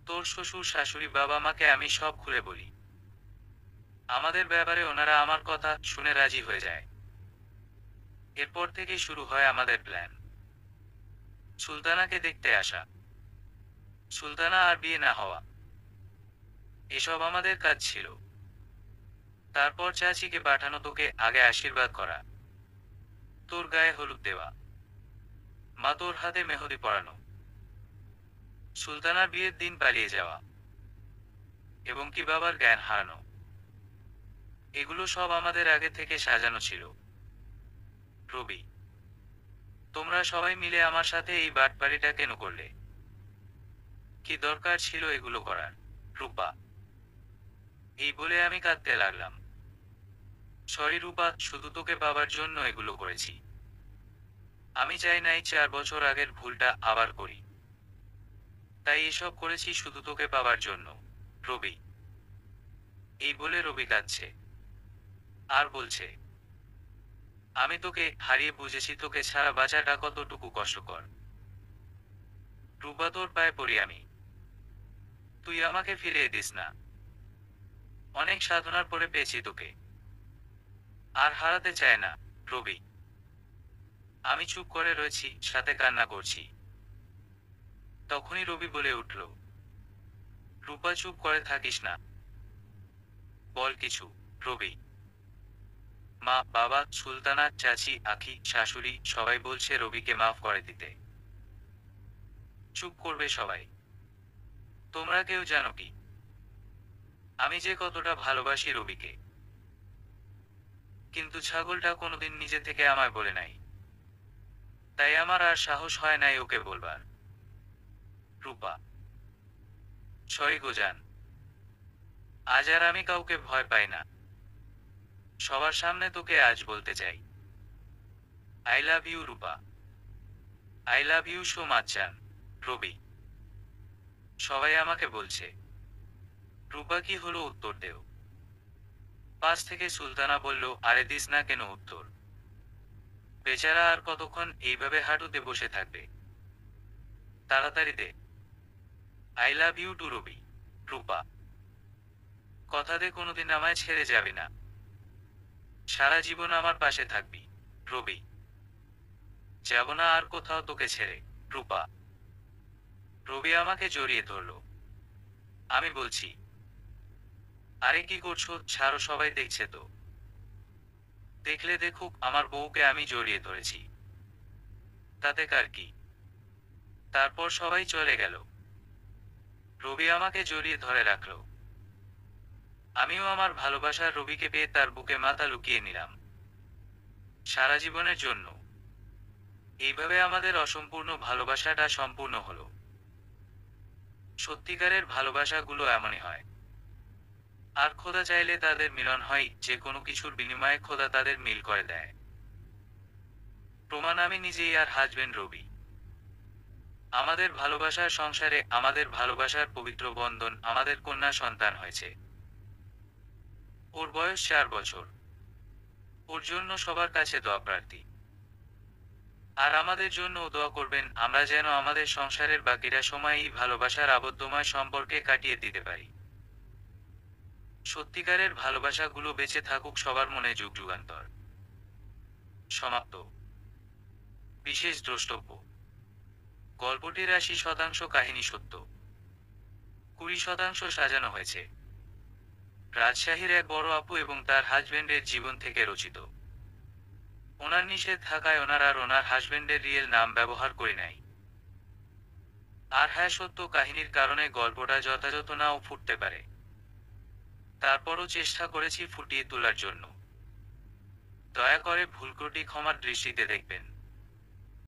তোর শ্বশুর শাশুড়ি বাবা মাকে আমি সব খুলে বলি। আমাদের ব্যাপারে ওনারা আমার কথা শুনে রাজি হয়ে যায়। এরপর থেকেই শুরু হয় আমাদের প্ল্যান, সুলতানাকে দেখতে আসা, সুলতানা আর বিয়ে না হওয়া, এসব আমাদের কাজ ছিল। তারপর চাচিকে পাঠানো তোকে আগে আশীর্বাদ করা, তোর গায়ে হলুদ দেওয়া, মা তোর হাতে মেহেদি পরানো, সুলতানার বিয়ের দিন পালিয়ে যাওয়া, এবং কি বাবার জ্ঞান হারানো। এগুলো সব আমাদের আগে থেকে সাজানো ছিল। রবি, তোমরা সবাই মিলে আমার সাথে এই বাটপাড়িটা কেন করলে? কি দরকার ছিল এগুলো করার? রূপা, এই বলে আমি কাঁদতে লাগলাম। সরি রূপা, শুধু তোকে পাবার জন্য এগুলো করেছি। আমি চাই নাই 4 বছর আগের ভুলটা আবার করি। তাই এসব করেছি শুধু তোকে পাবার জন্য। রবি, এই বলে রবি কাঁদছে আর বলছে, আমি তোকে হারিয়ে বুঝেছি তোকে ছাড়া বাঁচাটা কতটুকু কষ্টকর। রূপা, তোর পায়ে পড়ি আমি, তুই আমাকে ফিরিয়ে দিস না। অনেক সাধনার পরে পেয়েছি তোকে, আর হারাতে চায় না। রবি, আমি চুপ করে রয়েছি, সাথে কান্না করছি। তখনই রবি বলে উঠল, রূপা চুপ করে থাকিস না, বল কিছু। রবি, মা, বাবা, সুলতানা, চাচি, আখি, শাশুড়ি সবাই বলছে রবিকে মাফ করে দিতে। চুপ করবে সবাই। তোমরা কেউ জানো কি আমি যে কতটা ভালোবাসি রবিকে? কিন্তু ছাগলটা কোনোদিন নিজে থেকে আমায় বলে নাই, তাই আমার আর সাহস হয় নাই ওকে বলবার। রূপা, সরি গো জান, আজ আর আমি কাউকে ভয় পাই না। সবার সামনে তোকে আজ বলতে চাই, I love you Rupa, I love you so much জান। রবি, সবাই আমাকে বলছে। রূপা, কি হলো, উত্তর দেও। পাশ থেকে সুলতানা বলল, আরে দিস না কেন উত্তর? বেচারা আর কতক্ষণ এইভাবে হাঁটুতে বসে থাকবে? তাড়াতাড়ি দে। আই লাভ ইউ টু রবি। রূপা, কথা দে কোনোদিন আমায় ছেড়ে যাবি না, সারা জীবন আমার পাশে থাকবি। রবি, যাব না আর কোথাও তোকে ছেড়ে। রূপা, রবি আমাকে জড়িয়ে ধরল। আমি বলছি, আরে কি করছো, ছাড়ো, সবাই দেখছে তো। দেখলে দেখুক, আমার বউকে আমি জড়িয়ে ধরেছি, তাতে কার কি? তারপর সবাই চলে গেল। রবি আমাকে জড়িয়ে ধরে রাখলো। আমিও আমার ভালোবাসার রবিকে পেয়ে তার বুকে মাথা লুকিয়ে নিলাম, সারা জীবনের জন্য। এইভাবে আমাদের অসম্পূর্ণ ভালোবাসাটা সম্পূর্ণ হলো। সত্যিকারের ভালোবাসাগুলো এমনই হয়। আর খোদা চাইলে তাদের মিলন হয়, যে কোনো কিছুর বিনিময়ে খোদা তাদের মিল করে দেয়। প্রমাণ আমি নিজেই আর হাজবেন্ড রবি। আমাদের ভালোবাসার সংসারে, আমাদের ভালোবাসার পবিত্র বন্ধন, আমাদের কন্যা সন্তান হয়েছে। ওর বয়স 4 বছর। ওর জন্য সবার কাছে দোয়া প্রার্থী। আর আমাদের জন্য দোয়া করবেন, আমরা যেন আমাদের সংসারের বাকিটা সময় এই ভালোবাসার আবদ্ধময় সম্পর্কে কাটিয়ে দিতে পারি। সত্যিকারের ভালোবাসাগুলো বেঁচে থাকুক সবার মনে যুগ যুগান্তর। সমাপ্ত। বিশেষ দ্রষ্টব্য: গল্পটির 80% কাহিনী সত্য। 20% সাজানো হয়েছে। রাজশাহীর এক বড় আপু এবং তার হাজবেন্ডের জীবন থেকে রচিত। ওনার নিষেধ থাকায় ওনার আর ওনার হাজবেন্ডের রিয়েল নাম ব্যবহার করি নাই। আর হ্যাঁ, সত্য কাহিনীর কারণে গল্পটা যথাযথ নাও ফুটতে পারে, তারপরও চেষ্টা করেছি ফুটিয়ে তোলার জন্য। দয়া করে ভুল ত্রুটি ক্ষমার দৃষ্টিতে দেখবেন।